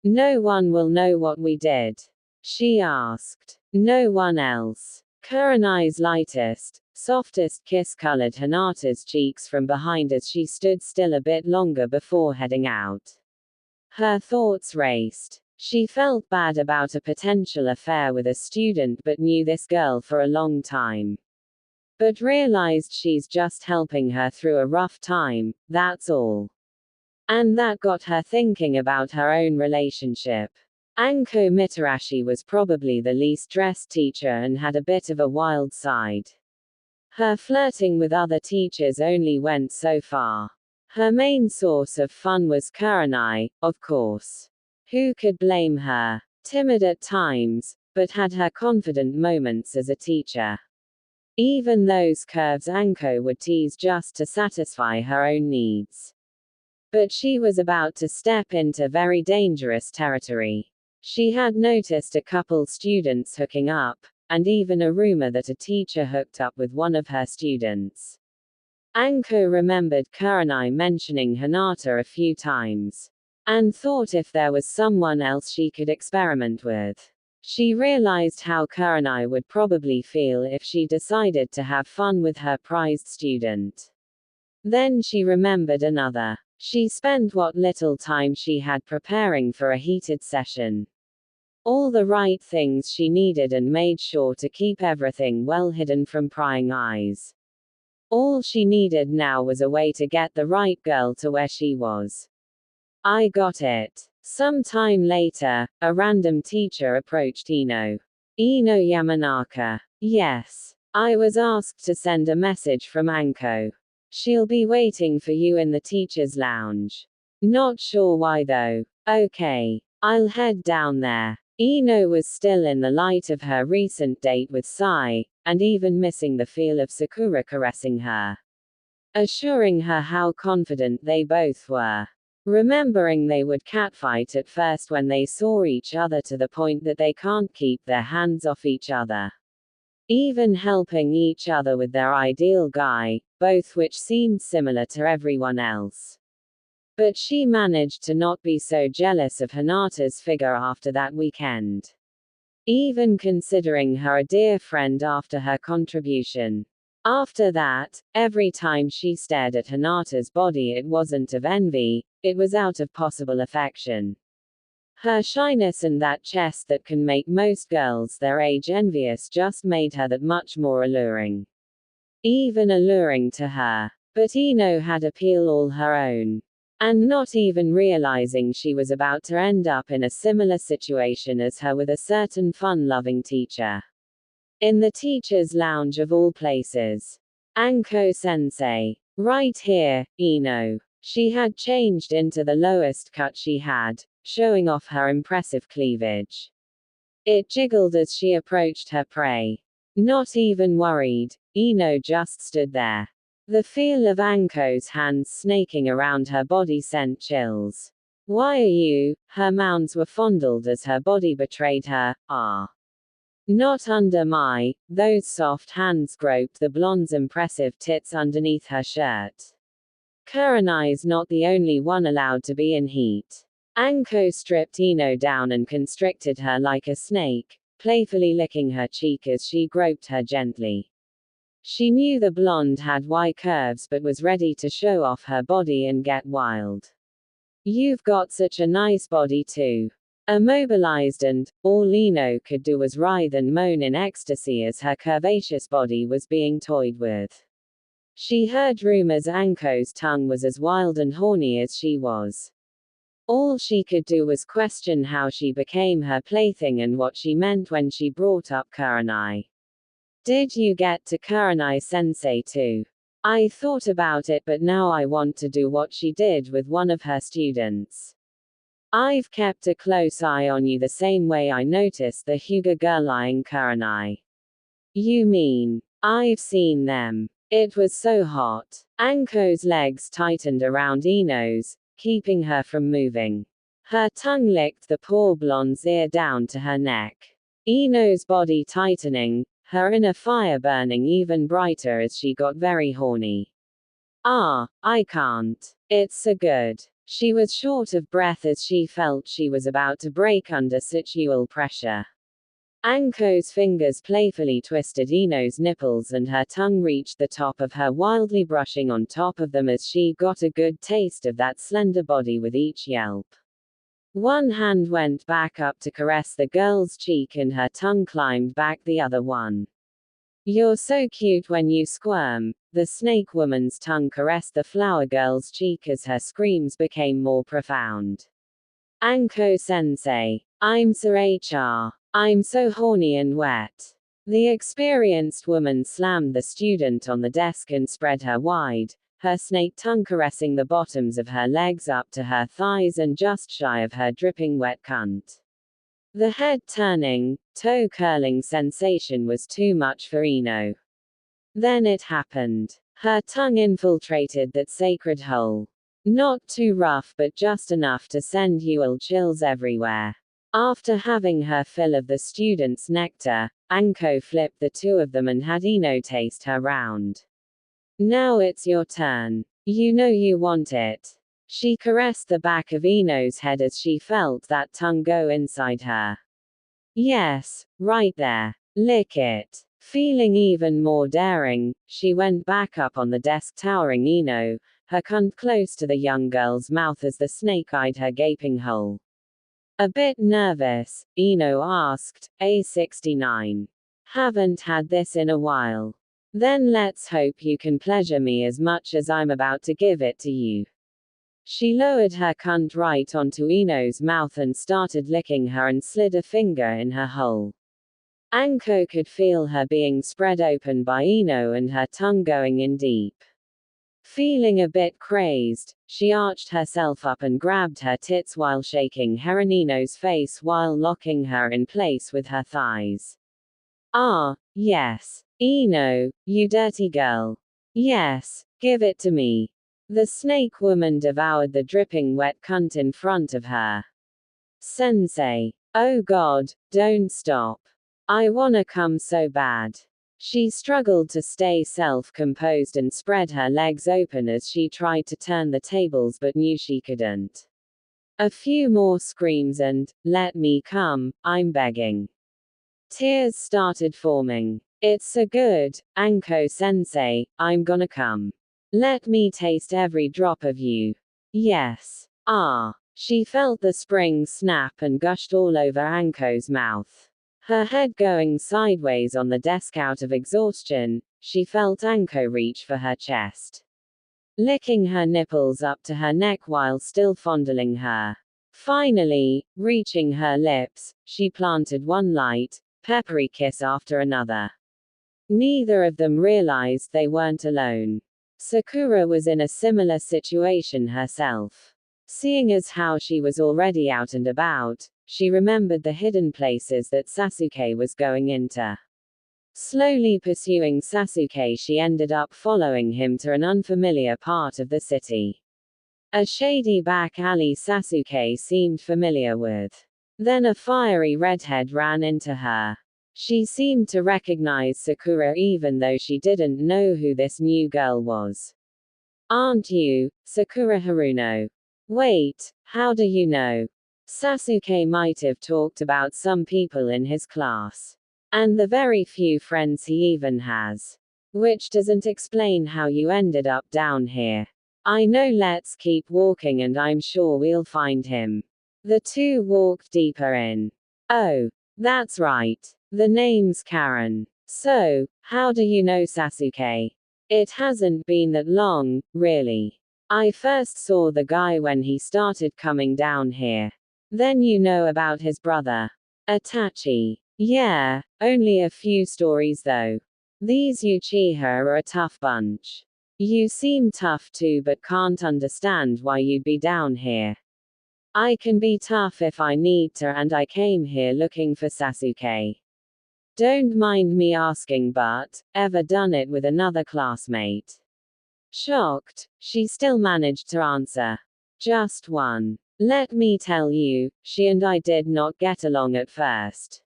No one will know what we did, she asked. No one else. Kurenai's lightest, softest kiss colored Hinata's cheeks from behind as she stood still a bit longer before heading out. Her thoughts raced. She felt bad about a potential affair with a student but knew this girl for a long time. But realized she's just helping her through a rough time, that's all. And that got her thinking about her own relationship. Anko Mitarashi was probably the least dressed teacher and had a bit of a wild side. Her flirting with other teachers only went so far. Her main source of fun was Kurenai, of course. Who could blame her? Timid at times, but had her confident moments as a teacher. Even those curves Anko would tease just to satisfy her own needs. But she was about to step into very dangerous territory. She had noticed a couple students hooking up, and even a rumor that a teacher hooked up with one of her students. Anko remembered Kurenai mentioning Hinata a few times, and thought if there was someone else she could experiment with. She realized how Kurenai would probably feel if she decided to have fun with her prized student. Then she remembered another. She spent what little time she had preparing for a heated session. All the right things she needed and made sure to keep everything well hidden from prying eyes. All she needed now was a way to get the right girl to where she was. I got it. Some time later, a random teacher approached Ino. Ino Yamanaka. Yes. I was asked to send a message from Anko. She'll be waiting for you in the teacher's lounge. Not sure why though. Okay. I'll head down there. Ino was still in the light of her recent date with Sai, and even missing the feel of Sakura caressing her. Assuring her how confident they both were. Remembering they would catfight at first when they saw each other to the point that they can't keep their hands off each other. Even helping each other with their ideal guy, both which seemed similar to everyone else. But she managed to not be so jealous of Hinata's figure after that weekend. Even considering her a dear friend after her contribution. After that, every time she stared at Hinata's body it wasn't of envy, it was out of possible affection. Her shyness and that chest that can make most girls their age envious just made her that much more alluring. Even alluring to her. But Ino had appeal all her own. And not even realizing she was about to end up in a similar situation as her with a certain fun-loving teacher. In the teacher's lounge of all places. Anko-sensei. Right here, Ino. She had changed into the lowest cut she had, showing off her impressive cleavage. It jiggled as she approached her prey. Not even worried, Ino just stood there. The feel of Anko's hands snaking around her body sent chills. Why are you? Her mounds were fondled as her body betrayed her. Ah. Not under my. Those soft hands groped the blonde's impressive tits underneath her shirt. Kurenai's not the only one allowed to be in heat. Anko stripped Ino down and constricted her like a snake, playfully licking her cheek as she groped her gently. She knew the blonde had Y curves but was ready to show off her body and get wild. You've got such a nice body too. Immobilized and, all Ino could do was writhe and moan in ecstasy as her curvaceous body was being toyed with. She heard rumors Anko's tongue was as wild and horny as she was. All she could do was question how she became her plaything and what she meant when she brought up Kurenai. Did you get to Kurenai-sensei too? I thought about it but now I want to do what she did with one of her students. I've kept a close eye on you the same way I noticed the Hyuga girl eyeing Kurenai. You mean? I've seen them. It was so hot. Anko's legs tightened around Ino's, keeping her from moving. Her tongue licked the poor blonde's ear down to her neck. Ino's body tightening, her inner fire burning even brighter as she got very horny. Ah, I can't. It's so good. She was short of breath as she felt she was about to break under sexual pressure. Anko's fingers playfully twisted Ino's nipples and her tongue reached the top of her, wildly brushing on top of them as she got a good taste of that slender body with each yelp. One hand went back up to caress the girl's cheek and her tongue climbed back the other one. You're so cute when you squirm. The snake woman's tongue caressed the flower girl's cheek as her screams became more profound. Anko-sensei. I'm so HR. I'm so horny and wet. The experienced woman slammed the student on the desk and spread her wide, her snake tongue caressing the bottoms of her legs up to her thighs and just shy of her dripping wet cunt. The head-turning, toe-curling sensation was too much for Ino. Then it happened. Her tongue infiltrated that sacred hole. Not too rough but just enough to send you chills everywhere. After having her fill of the student's nectar, Anko flipped the two of them and had Ino taste her round. Now it's your turn. You know you want it. She caressed the back of Ino's head as she felt that tongue go inside her. Yes, right there. Lick it. Feeling even more daring, she went back up on the desk towering Ino, her cunt close to the young girl's mouth as the snake eyed her gaping hole. A bit nervous, Ino asked, A69. Haven't had this in a while. Then let's hope you can pleasure me as much as I'm about to give it to you. She lowered her cunt right onto Ino's mouth and started licking her and slid a finger in her hole. Anko could feel her being spread open by Ino and her tongue going in deep. Feeling a bit crazed, she arched herself up and grabbed her tits while shaking her in Ino's face while locking her in place with her thighs. Ah, yes. Ino, you dirty girl. Yes, give it to me. The snake woman devoured the dripping wet cunt in front of her. Sensei. Oh God, don't stop. I wanna come so bad. She struggled to stay self-composed and spread her legs open as she tried to turn the tables but knew she couldn't. A few more screams and, let me come, I'm begging. Tears started forming. It's so good, Anko-sensei, I'm gonna come. Let me taste every drop of you. Yes. Ah. She felt the spring snap and gushed all over Anko's mouth. Her head going sideways on the desk out of exhaustion, she felt Anko reach for her chest. Licking her nipples up to her neck while still fondling her. Finally, reaching her lips, she planted one light, peppery kiss after another. Neither of them realized they weren't alone. Sakura was in a similar situation herself. Seeing as how she was already out and about, she remembered the hidden places that Sasuke was going into. Slowly pursuing Sasuke, she ended up following him to an unfamiliar part of the city. A shady back alley Sasuke seemed familiar with. Then a fiery redhead ran into her. She seemed to recognize Sakura even though she didn't know who this new girl was. Aren't you, Sakura Haruno? Wait, how do you know? Sasuke might have talked about some people in his class. And the very few friends he even has. Which doesn't explain how you ended up down here. I know, let's keep walking and I'm sure we'll find him. The two walked deeper in. Oh, that's right. The name's Karen. So, how do you know Sasuke? It hasn't been that long, really. I first saw the guy when he started coming down here. Then you know about his brother. Itachi. Yeah, only a few stories though. These Uchiha are a tough bunch. You seem tough too but can't understand why you'd be down here. I can be tough if I need to and I came here looking for Sasuke. Don't mind me asking but, ever done it with another classmate? Shocked, she still managed to answer. Just one. Let me tell you, she and I did not get along at first.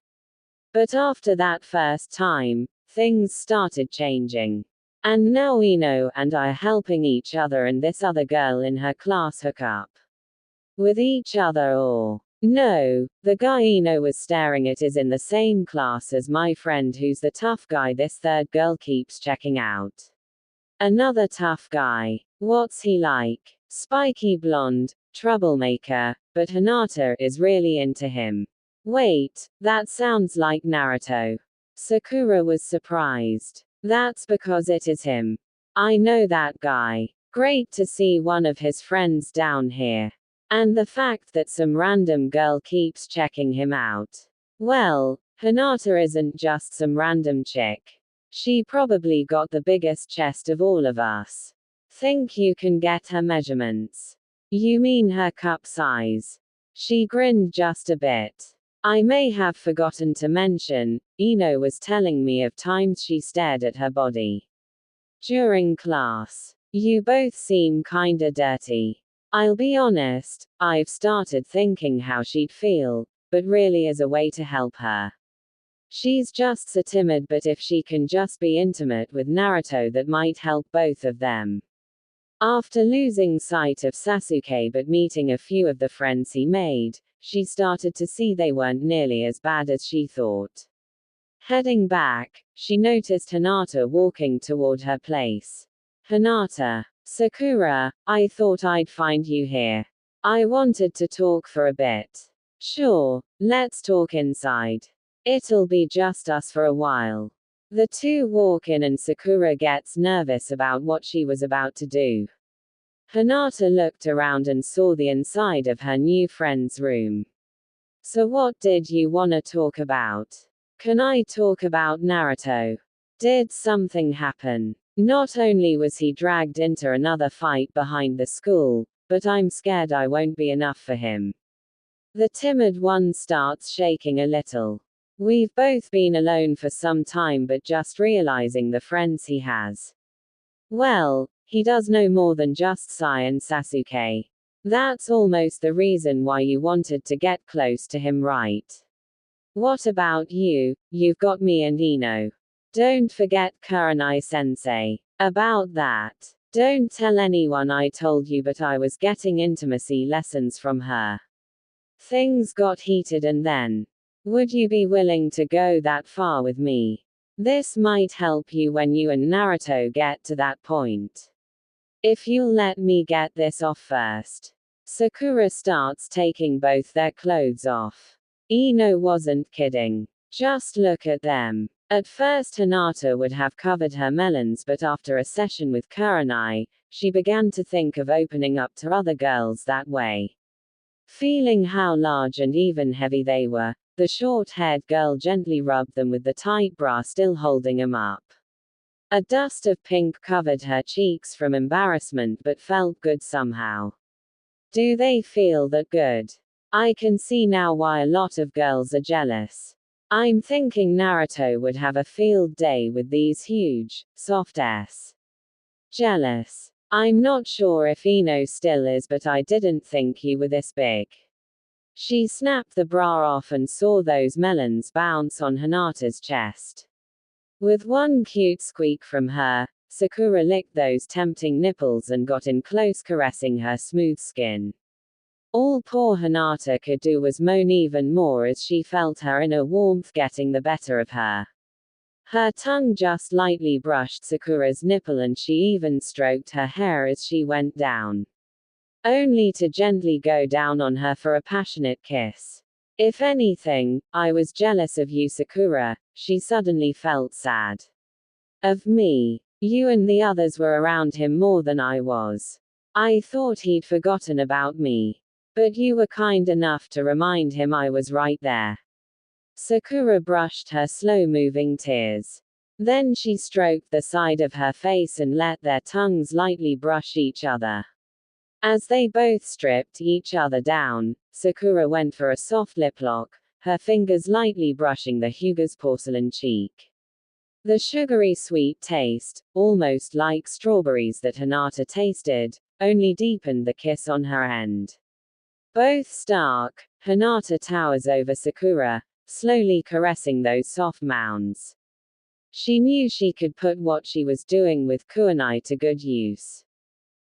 But after that first time, things started changing. And now Ino and I are helping each other and this other girl in her class hook up with each other, or no, the guy Ino was staring at is in the same class as my friend who's the tough guy this third girl keeps checking out. Another tough guy. What's he like? Spiky blonde, troublemaker, but Hinata is really into him. Wait, that sounds like Naruto. Sakura was surprised. That's because it is him. I know that guy. Great to see one of his friends down here. And the fact that some random girl keeps checking him out. Well, Hinata isn't just some random chick. She probably got the biggest chest of all of us. Think you can get her measurements? You mean her cup size? She grinned just a bit. I may have forgotten to mention, Ino was telling me of times she stared at her body during class. You both seem kinda dirty. I'll be honest, I've started thinking how she'd feel, but really as a way to help her. She's just so timid, but if she can just be intimate with Naruto, that might help both of them. After losing sight of Sasuke but meeting a few of the friends he made, she started to see they weren't nearly as bad as she thought. Heading back, she noticed Hinata walking toward her place. Hinata. Sakura, I thought I'd find you here. I wanted to talk for a bit. Sure, let's talk inside. It'll be just us for a while. The two walk in and Sakura gets nervous about what she was about to do. Hinata looked around and saw the inside of her new friend's room. So what did you wanna talk about? Can I talk about Naruto? Did something happen? Not only was he dragged into another fight behind the school, but I'm scared I won't be enough for him. The timid one starts shaking a little. We've both been alone for some time, but just realizing the friends he has. Well, he does know more than just Sai and Sasuke. That's almost the reason why you wanted to get close to him, right? What about you? You've got me and Ino. Don't forget Kurenai-sensei. About that. Don't tell anyone I told you, but I was getting intimacy lessons from her. Things got heated, and then. Would you be willing to go that far with me? This might help you when you and Naruto get to that point. If you'll let me get this off first. Sakura starts taking both their clothes off. Ino wasn't kidding. Just look at them. At first Hinata would have covered her melons, but after a session with Kurenai, she began to think of opening up to other girls that way. Feeling how large and even heavy they were, the short-haired girl gently rubbed them with the tight bra still holding them up. A dust of pink covered her cheeks from embarrassment, but felt good somehow. Do they feel that good? I can see now why a lot of girls are jealous. I'm thinking Naruto would have a field day with these huge, soft ass. Jealous. I'm not sure if Ino still is, but I didn't think you were this big. She snapped the bra off and saw those melons bounce on Hinata's chest. With one cute squeak from her, Sakura licked those tempting nipples and got in close, caressing her smooth skin. All poor Hinata could do was moan even more as she felt her inner warmth getting the better of her. Her tongue just lightly brushed Sakura's nipple and she even stroked her hair as she went down. Only to gently go down on her for a passionate kiss. If anything, I was jealous of you, Sakura. She suddenly felt sad. Of me. You and the others were around him more than I was. I thought he'd forgotten about me. But you were kind enough to remind him I was right there. Sakura brushed her slow-moving tears. Then she stroked the side of her face and let their tongues lightly brush each other. As they both stripped each other down, Sakura went for a soft lip lock, her fingers lightly brushing the Hyuga's porcelain cheek. The sugary sweet taste, almost like strawberries that Hinata tasted, only deepened the kiss on her end. Both stark, Hinata towers over Sakura, slowly caressing those soft mounds. She knew she could put what she was doing with kunai to good use.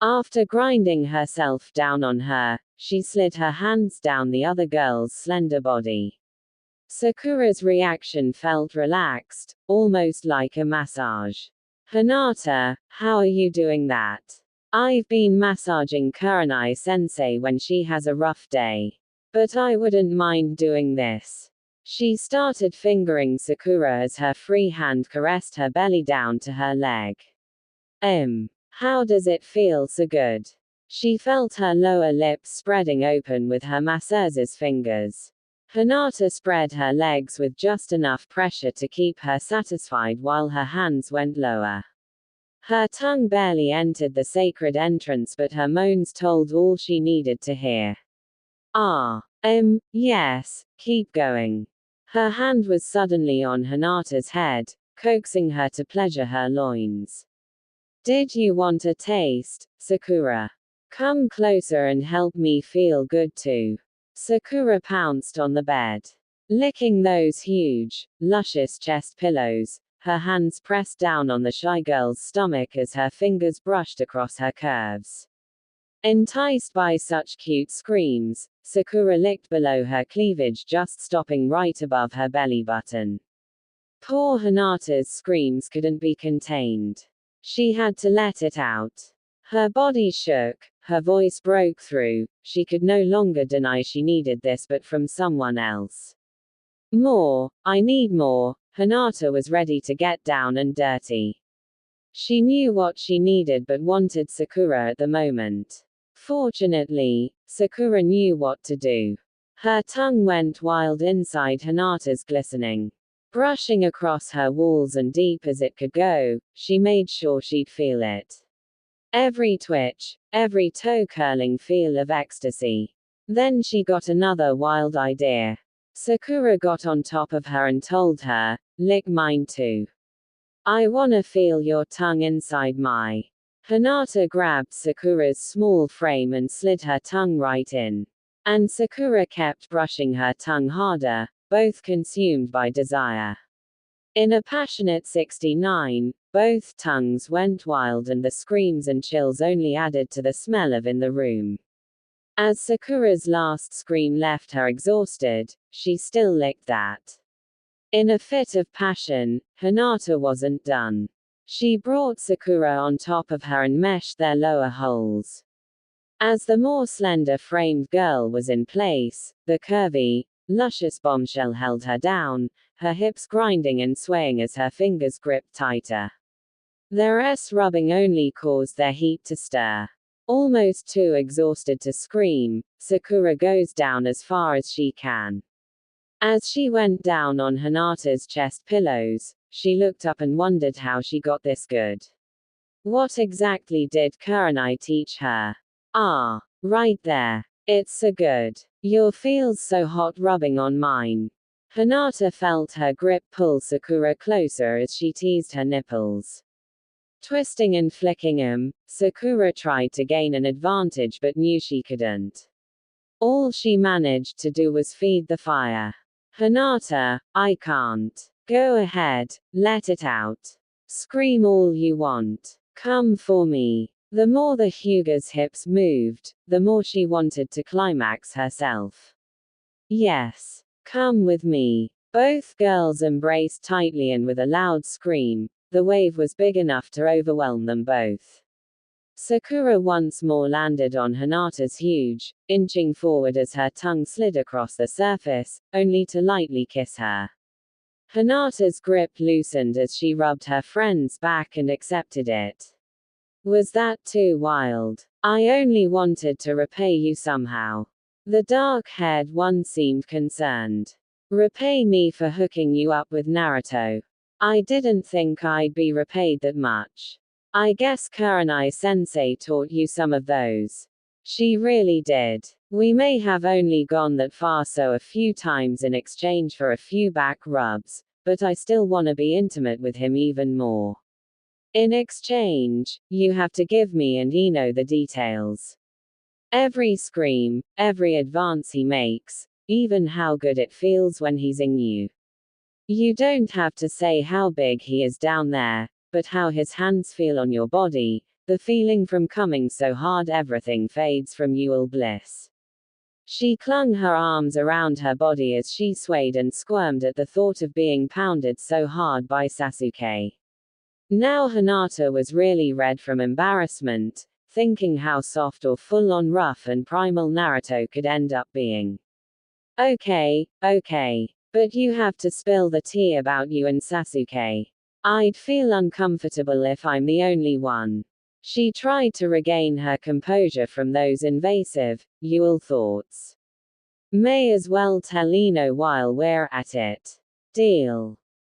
After grinding herself down on her, she slid her hands down the other girl's slender body. Sakura's reaction felt relaxed, almost like a massage. Hinata, how are you doing that? I've been massaging Kurenai-sensei when she has a rough day. But I wouldn't mind doing this. She started fingering Sakura as her free hand caressed her belly down to her leg. How does it feel so good? She felt her lower lips spreading open with her masseuse's fingers. Hinata spread her legs with just enough pressure to keep her satisfied while her hands went lower. Her tongue barely entered the sacred entrance, but her moans told all she needed to hear. Yes, keep going. Her hand was suddenly on Hinata's head, coaxing her to pleasure her loins. Did you want a taste, Sakura? Come closer and help me feel good too. Sakura pounced on the bed. Licking those huge, luscious chest pillows, her hands pressed down on the shy girl's stomach as her fingers brushed across her curves. Enticed by such cute screams, Sakura licked below her cleavage, just stopping right above her belly button. Poor Hinata's screams couldn't be contained. She had to let it out. Her body shook, her voice broke through, she could no longer deny she needed this, but from someone else. More, I need more. Hinata was ready to get down and dirty. She knew what she needed but wanted Sakura at the moment. Fortunately, Sakura knew what to do. Her tongue went wild inside Hinata's glistening. Brushing across her walls and deep as it could go, she made sure she'd feel it. Every twitch, every toe-curling feel of ecstasy. Then she got another wild idea. Sakura got on top of her and told her, lick mine too. I wanna feel your tongue inside my. Hinata grabbed Sakura's small frame and slid her tongue right in. And Sakura kept brushing her tongue harder, both consumed by desire. In a passionate 69, both tongues went wild and the screams and chills only added to the smell of in the room. As Sakura's last scream left her exhausted, she still licked that. In a fit of passion, Hinata wasn't done. She brought Sakura on top of her and meshed their lower holes. As the more slender-framed girl was in place, the curvy, luscious bombshell held her down, her hips grinding and swaying as her fingers gripped tighter. Their rubbing only caused their heat to stir. Almost too exhausted to scream, Sakura goes down as far as she can. As she went down on Hinata's chest pillows, she looked up and wondered how she got this good. What exactly did Kurenai teach her? Right there. It's so good. Your feels so hot rubbing on mine. Hinata felt her grip pull Sakura closer as she teased her nipples. Twisting and flicking them, Sakura tried to gain an advantage but knew she couldn't. All she managed to do was feed the fire. Hinata, I can't. Go ahead, let it out. Scream all you want. Come for me. The more the Hyuga's hips moved, the more she wanted to climax herself. Yes. Come with me. Both girls embraced tightly and with a loud scream, the wave was big enough to overwhelm them both. Sakura once more landed on Hinata's huge, inching forward as her tongue slid across the surface, only to lightly kiss her. Hinata's grip loosened as she rubbed her friend's back and accepted it. Was that too wild? I only wanted to repay you somehow. The dark-haired one seemed concerned. Repay me for hooking you up with Naruto. I didn't think I'd be repaid that much. I guess Kurenai-sensei taught you some of those. She really did. We may have only gone that far so a few times in exchange for a few back rubs, but I still wanna be intimate with him even more. In exchange, you have to give me and Ino the details. Every scream, every advance he makes, even how good it feels when he's in you. You don't have to say how big he is down there, but how his hands feel on your body, the feeling from coming so hard everything fades from you'll bliss. She clung her arms around her body as she swayed and squirmed at the thought of being pounded so hard by Sasuke. Now Hinata was really red from embarrassment, thinking how soft or full-on rough and primal Naruto could end up being. Okay, but you have to spill the tea about you and Sasuke. I'd feel uncomfortable if I'm the only one. She tried to regain her composure from those invasive, Yule thoughts. May as well tell Ino while we're at it. Deal.